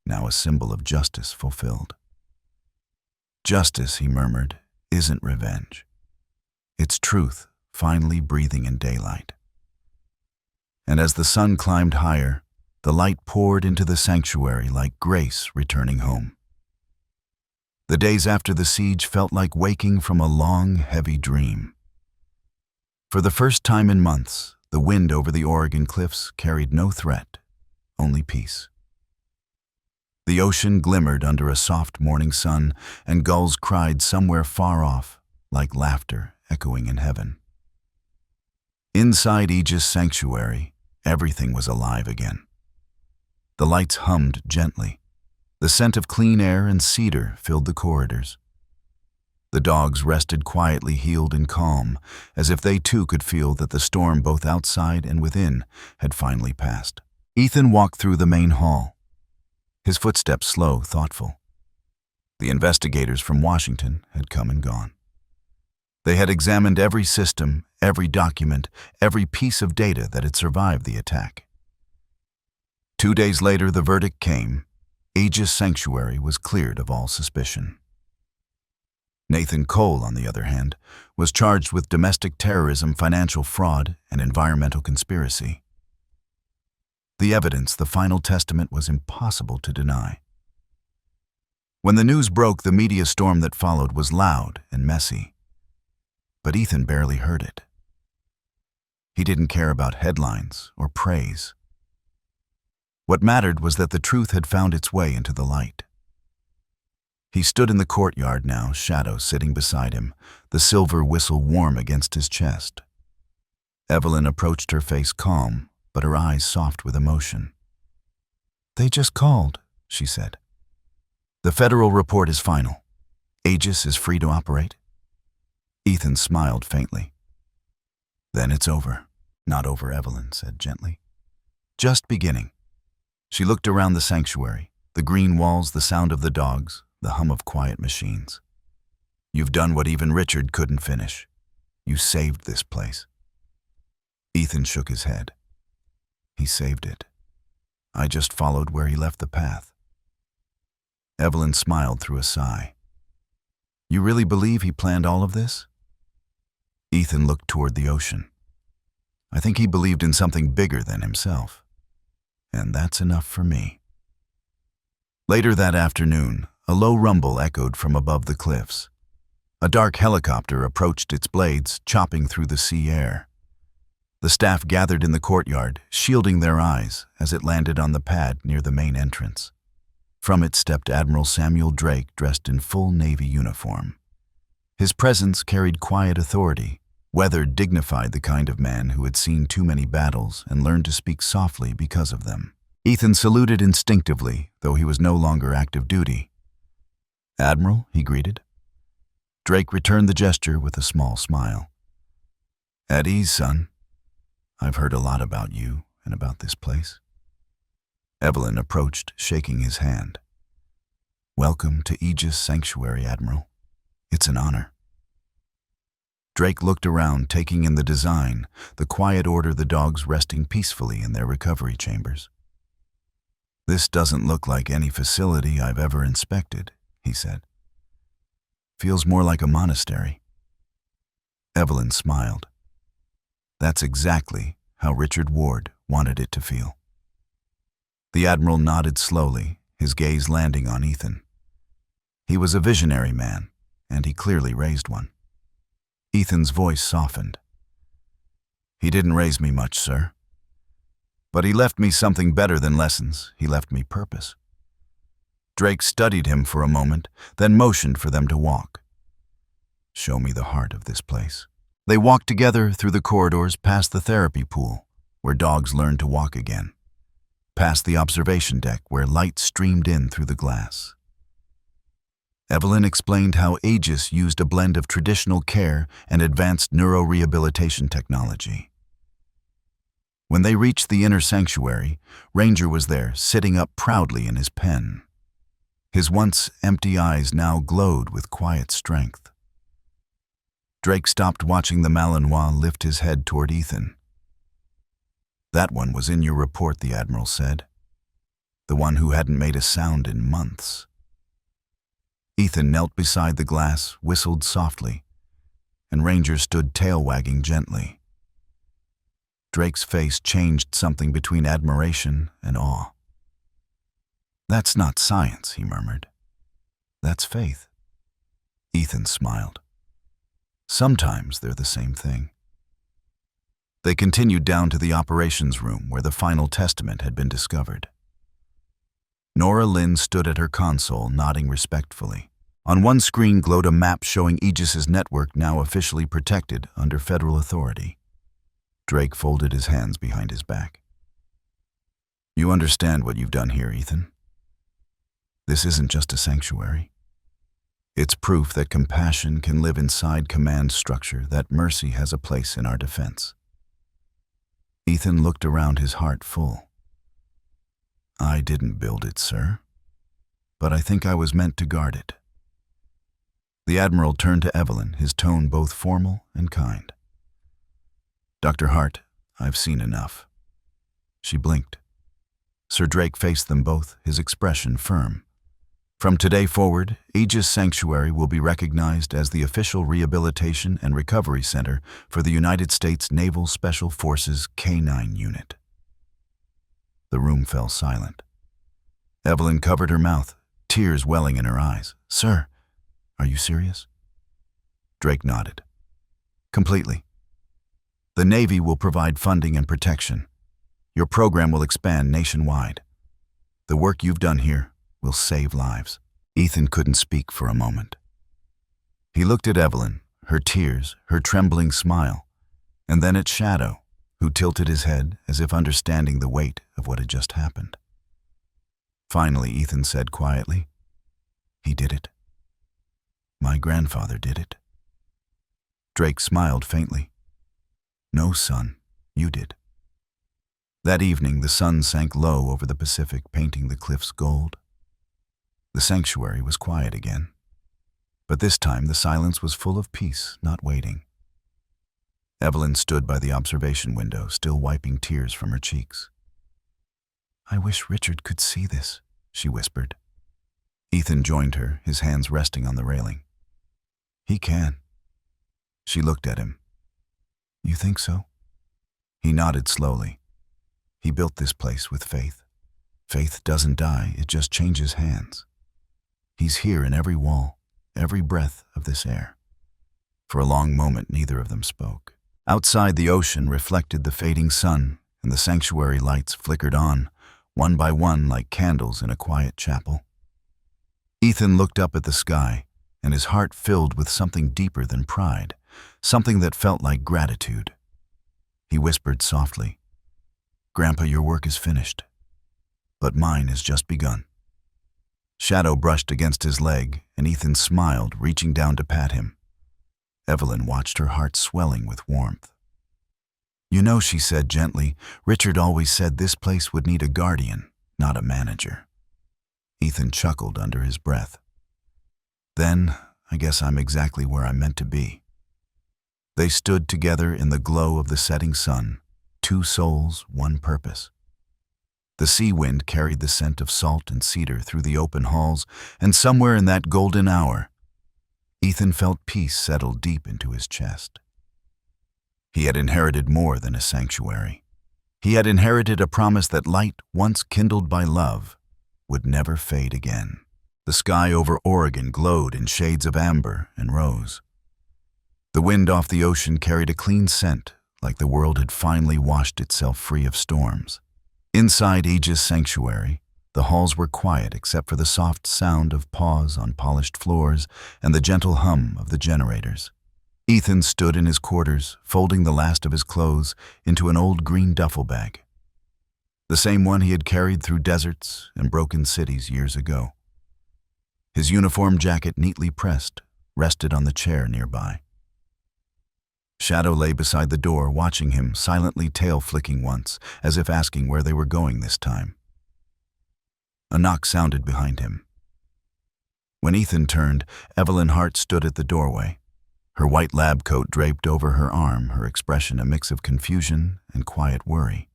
now a symbol of justice fulfilled. Justice, he murmured, isn't revenge. It's truth, finally breathing in daylight. And as the sun climbed higher, the light poured into the sanctuary like grace returning home. The days after the siege felt like waking from a long, heavy dream. For the first time in months, the wind over the Oregon cliffs carried no threat, only peace. The ocean glimmered under a soft morning sun, and gulls cried somewhere far off, like laughter echoing in heaven. Inside Aegis Sanctuary, everything was alive again. The lights hummed gently. The scent of clean air and cedar filled the corridors. The dogs rested quietly, healed and calm, as if they too could feel that the storm both outside and within had finally passed. Ethan walked through the main hall, his footsteps slow, thoughtful. The investigators from Washington had come and gone. They had examined every system, every document, every piece of data that had survived the attack. 2 days later, the verdict came. Aegis Sanctuary was cleared of all suspicion. Nathan Cole, on the other hand, was charged with domestic terrorism, financial fraud, and environmental conspiracy. The evidence, the final testament, was impossible to deny. When the news broke, the media storm that followed was loud and messy. But Ethan barely heard it. He didn't care about headlines or praise. What mattered was that the truth had found its way into the light. He stood in the courtyard now, Shadow sitting beside him, the silver whistle warm against his chest. Evelyn approached, her face calm, but her eyes soft with emotion. "They just called," she said. "The federal report is final. Aegis is free to operate." Ethan smiled faintly. "Then it's over." "Not over," Evelyn said gently. "Just beginning." She looked around the sanctuary, the green walls, the sound of the dogs, the hum of quiet machines. "You've done what even Richard couldn't finish. You saved this place." Ethan shook his head. "He saved it. I just followed where he left the path." Evelyn smiled through a sigh. "You really believe he planned all of this?" Ethan looked toward the ocean. "I think he believed in something bigger than himself. And that's enough for me." Later that afternoon, a low rumble echoed from above the cliffs. A dark helicopter approached, its blades chopping through the sea air. The staff gathered in the courtyard, shielding their eyes as it landed on the pad near the main entrance. From it stepped Admiral Samuel Drake, dressed in full Navy uniform. His presence carried quiet authority. Weathered, dignified, the kind of man who had seen too many battles and learned to speak softly because of them. Ethan saluted instinctively, though he was no longer active duty. "Admiral," he greeted. Drake returned the gesture with a small smile. "At ease, son. I've heard a lot about you and about this place." Evelyn approached, shaking his hand. "Welcome to Aegis Sanctuary, Admiral. It's an honor." Drake looked around, taking in the design, the quiet order, the dogs resting peacefully in their recovery chambers. "This doesn't look like any facility I've ever inspected," he said. "Feels more like a monastery." Evelyn smiled. "That's exactly how Richard Ward wanted it to feel." The Admiral nodded slowly, his gaze landing on Ethan. He was a visionary man, and he clearly raised one. Ethan's voice softened. "He didn't raise me much, sir. But he left me something better than lessons. He left me purpose." Drake studied him for a moment, then motioned for them to walk. "Show me the heart of this place." They walked together through the corridors, past the therapy pool, where dogs learned to walk again, past the observation deck where light streamed in through the glass. Evelyn explained how Aegis used a blend of traditional care and advanced neurorehabilitation technology. When they reached the inner sanctuary, Ranger was there, sitting up proudly in his pen. His once empty eyes now glowed with quiet strength. Drake stopped watching the Malinois lift his head toward Ethan. "That one was in your report," the Admiral said. "The one who hadn't made a sound in months." Ethan knelt beside the glass, whistled softly, and Ranger stood tail wagging gently. Drake's face changed something between admiration and awe. "That's not science," he murmured. "That's faith." Ethan smiled. "Sometimes they're the same thing." They continued down to the operations room where the final testament had been discovered. Nora Lynn stood at her console, nodding respectfully. On one screen glowed a map showing Aegis's network now officially protected under federal authority. Drake folded his hands behind his back. "You understand what you've done here, Ethan? This isn't just a sanctuary. It's proof that compassion can live inside command structure, that mercy has a place in our defense." Ethan looked around, his heart full. "I didn't build it, sir, but I think I was meant to guard it." The Admiral turned to Evelyn, his tone both formal and kind. "Dr. Hart, I've seen enough." She blinked. Sir Drake faced them both, his expression firm. "From today forward, Aegis Sanctuary will be recognized as the official rehabilitation and recovery center for the United States Naval Special Forces K-9 unit." The room fell silent. Evelyn covered her mouth, tears welling in her eyes. "Sir, are you serious?" Drake nodded. "Completely. The Navy will provide funding and protection. Your program will expand nationwide. The work you've done here will save lives." Ethan couldn't speak for a moment. He looked at Evelyn, her tears, her trembling smile, and then at Shadow, who tilted his head as if understanding the weight of what had just happened. Finally, Ethan said quietly, "He did it. My grandfather did it." Drake smiled faintly. "No, son, you did." That evening, the sun sank low over the Pacific, painting the cliffs gold. The sanctuary was quiet again, but this time the silence was full of peace, not waiting. Evelyn stood by the observation window, still wiping tears from her cheeks. "I wish Richard could see this," she whispered. Ethan joined her, his hands resting on the railing. "He can." She looked at him. "You think so?" He nodded slowly. He built this place with faith. Faith doesn't die, it just changes hands. He's here in every wall, every breath of this air. For a long moment, neither of them spoke. Outside, the ocean reflected the fading sun, and the sanctuary lights flickered on, one by one like candles in a quiet chapel. Ethan looked up at the sky, and his heart filled with something deeper than pride, something that felt like gratitude. He whispered softly, "Grandpa, your work is finished, but mine has just begun." Shadow brushed against his leg, and Ethan smiled, reaching down to pat him. Evelyn watched, her heart swelling with warmth. "You know," she said gently, "Richard always said this place would need a guardian, not a manager." Ethan chuckled under his breath. "Then, I guess I'm exactly where I'm meant to be." They stood together in the glow of the setting sun, two souls, one purpose. The sea wind carried the scent of salt and cedar through the open halls, and somewhere in that golden hour, Ethan felt peace settle deep into his chest. He had inherited more than a sanctuary. He had inherited a promise that light, once kindled by love, would never fade again. The sky over Oregon glowed in shades of amber and rose. The wind off the ocean carried a clean scent, like the world had finally washed itself free of storms. Inside Aegis Sanctuary, the halls were quiet except for the soft sound of paws on polished floors and the gentle hum of the generators. Ethan stood in his quarters, folding the last of his clothes into an old green duffel bag, the same one he had carried through deserts and broken cities years ago. His uniform jacket, neatly pressed, rested on the chair nearby. Shadow lay beside the door, watching him, silently tail-flicking once, as if asking where they were going this time. A knock sounded behind him. When Ethan turned, Evelyn Hart stood at the doorway, her white lab coat draped over her arm, her expression a mix of confusion and quiet worry.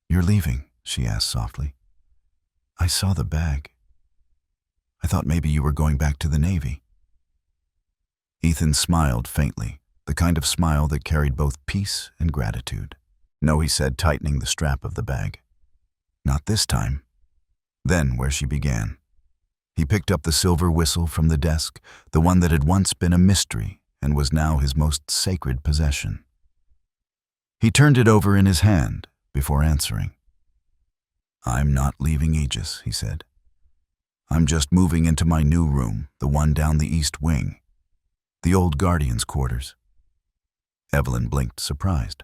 "You're leaving?" she asked softly. "I saw the bag. I thought maybe you were going back to the Navy." Ethan smiled faintly, the kind of smile that carried both peace and gratitude. "No," he said, tightening the strap of the bag. "Not this time." Then, where she began. He picked up the silver whistle from the desk, the one that had once been a mystery and was now his most sacred possession. He turned it over in his hand before answering. "I'm not leaving Aegis," he said. "I'm just moving into my new room, the one down the east wing, the old Guardian's quarters." Evelyn blinked, surprised.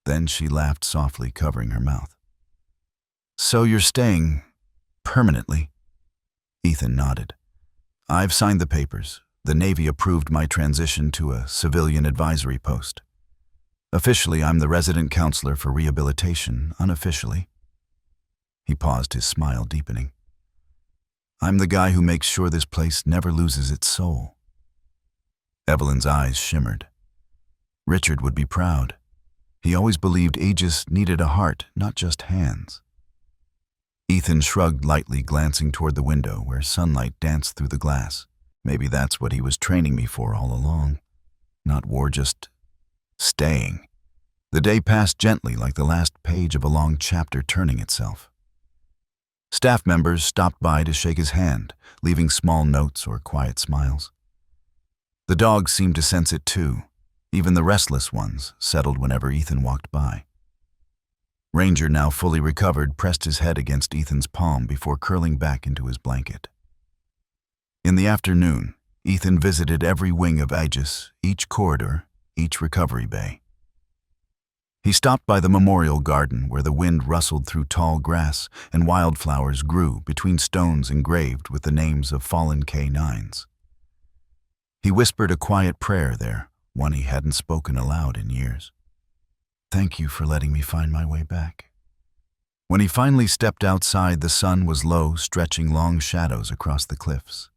Then she laughed softly, covering her mouth. "So you're staying permanently?" Ethan nodded. "I've signed the papers. The Navy approved my transition to a civilian advisory post. Officially, I'm the resident counselor for rehabilitation. Unofficially." He paused, his smile deepening. "I'm the guy who makes sure this place never loses its soul." Evelyn's eyes shimmered. Richard would be proud. He always believed Aegis needed a heart, not just hands. Ethan shrugged lightly, glancing toward the window where sunlight danced through the glass. Maybe that's what he was training me for all along. Not war, just staying. The day passed gently, like the last page of a long chapter turning itself. Staff members stopped by to shake his hand, leaving small notes or quiet smiles. The dogs seemed to sense it too. Even the restless ones settled whenever Ethan walked by. Ranger, now fully recovered, pressed his head against Ethan's palm before curling back into his blanket. In the afternoon, Ethan visited every wing of Aegis, each corridor, each recovery bay. He stopped by the memorial garden where the wind rustled through tall grass and wildflowers grew between stones engraved with the names of fallen K-9s. He whispered a quiet prayer there, one he hadn't spoken aloud in years. "Thank you for letting me find my way back." When he finally stepped outside, the sun was low, stretching long shadows across the cliffs.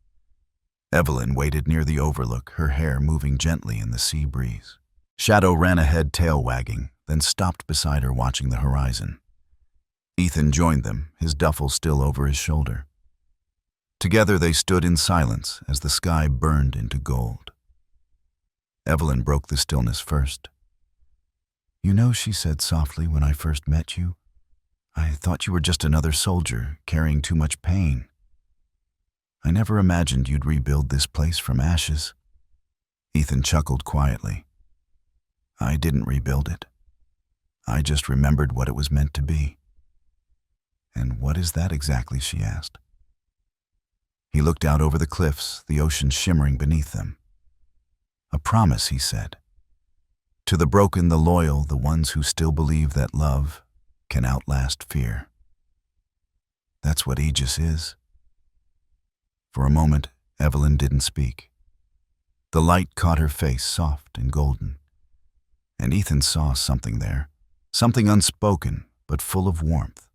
Evelyn waited near the overlook, her hair moving gently in the sea breeze. Shadow ran ahead, tail wagging, then stopped beside her, watching the horizon. Ethan joined them, his duffel still over his shoulder. Together they stood in silence as the sky burned into gold. Evelyn broke the stillness first. "You know," she said softly, "when I first met you, I thought you were just another soldier carrying too much pain. I never imagined you'd rebuild this place from ashes." Ethan chuckled quietly. "I didn't rebuild it. I just remembered what it was meant to be." "And what is that exactly?" she asked. He looked out over the cliffs, the ocean shimmering beneath them. "A promise," he said. "To the broken, the loyal, the ones who still believe that love can outlast fear. That's what Aegis is." For a moment, Evelyn didn't speak. The light caught her face, soft and golden. And Ethan saw something there, something unspoken, but full of warmth.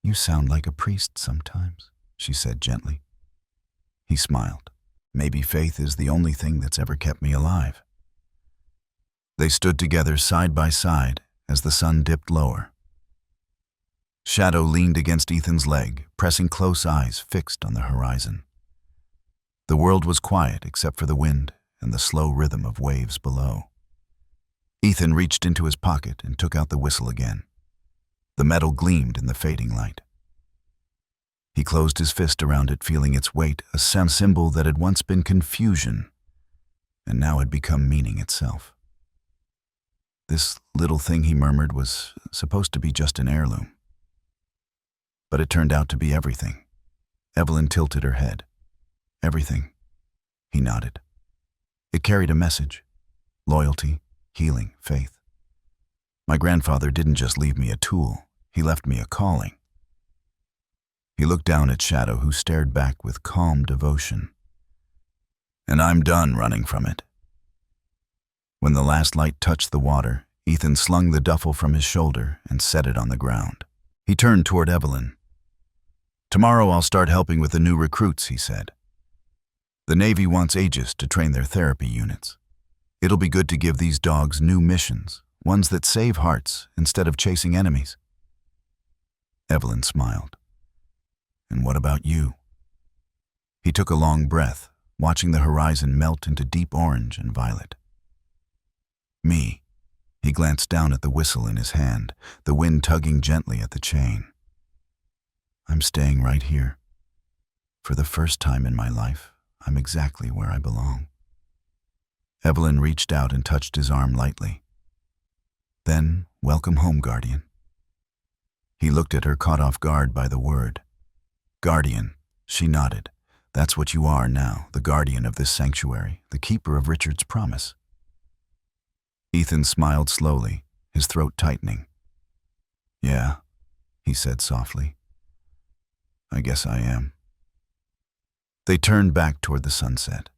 "You sound like a priest sometimes," she said gently. He smiled. "Maybe faith is the only thing that's ever kept me alive." They stood together side by side as the sun dipped lower. Shadow leaned against Ethan's leg, pressing close, eyes fixed on the horizon. The world was quiet except for the wind and the slow rhythm of waves below. Ethan reached into his pocket and took out the whistle again. The metal gleamed in the fading light. He closed his fist around it, feeling its weight, a symbol that had once been confusion and now had become meaning itself. This little thing, he murmured, was supposed to be just an heirloom. But it turned out to be everything. Evelyn tilted her head. "Everything?" He nodded. It carried a message: loyalty, healing, faith. My grandfather didn't just leave me a tool, he left me a calling. He looked down at Shadow, who stared back with calm devotion. "And I'm done running from it." When the last light touched the water, Ethan slung the duffel from his shoulder and set it on the ground. He turned toward Evelyn. "Tomorrow I'll start helping with the new recruits," he said. "The Navy wants Aegis to train their therapy units. It'll be good to give these dogs new missions, ones that save hearts instead of chasing enemies." Evelyn smiled. "And what about you?" He took a long breath, watching the horizon melt into deep orange and violet. Me. He glanced down at the whistle in his hand, the wind tugging gently at the chain. I'm staying right here. For the first time in my life, I'm exactly where I belong. Evelyn reached out and touched his arm lightly. Then, welcome home, Guardian. He looked at her, caught off guard by the word. Guardian, she nodded. That's what you are now, the guardian of this sanctuary, the keeper of Richard's promise. Ethan smiled slowly, his throat tightening. Yeah, he said softly. I guess I am. They turned back toward the sunset.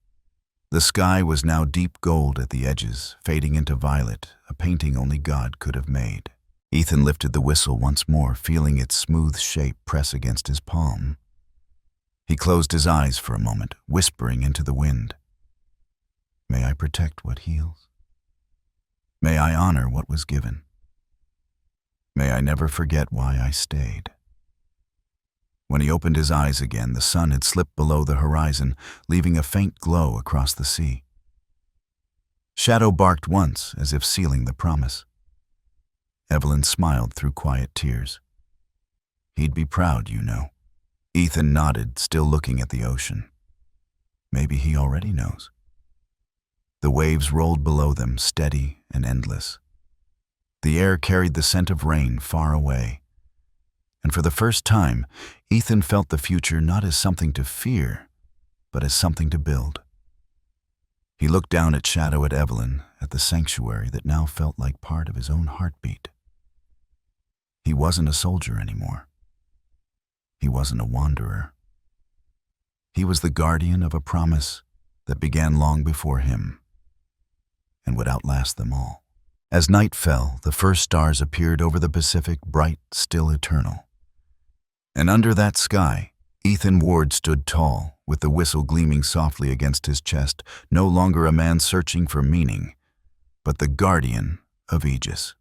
The sky was now deep gold at the edges, fading into violet, a painting only God could have made. Ethan lifted the whistle once more, feeling its smooth shape press against his palm. He closed his eyes for a moment, whispering into the wind. May I protect what heals? May I honor what was given? May I never forget why I stayed. When he opened his eyes again, the sun had slipped below the horizon, leaving a faint glow across the sea. Shadow barked once, as if sealing the promise. Evelyn smiled through quiet tears. He'd be proud, you know. Ethan nodded, still looking at the ocean. Maybe he already knows. The waves rolled below them, steady and endless. The air carried the scent of rain far away. And for the first time, Ethan felt the future not as something to fear, but as something to build. He looked down at Shadow, at Evelyn, at the sanctuary that now felt like part of his own heartbeat. He wasn't a soldier anymore. He wasn't a wanderer. He was the guardian of a promise that began long before him and would outlast them all. As night fell, the first stars appeared over the Pacific, bright, still eternal. And under that sky, Ethan Ward stood tall, with the whistle gleaming softly against his chest, no longer a man searching for meaning, but the guardian of Aegis.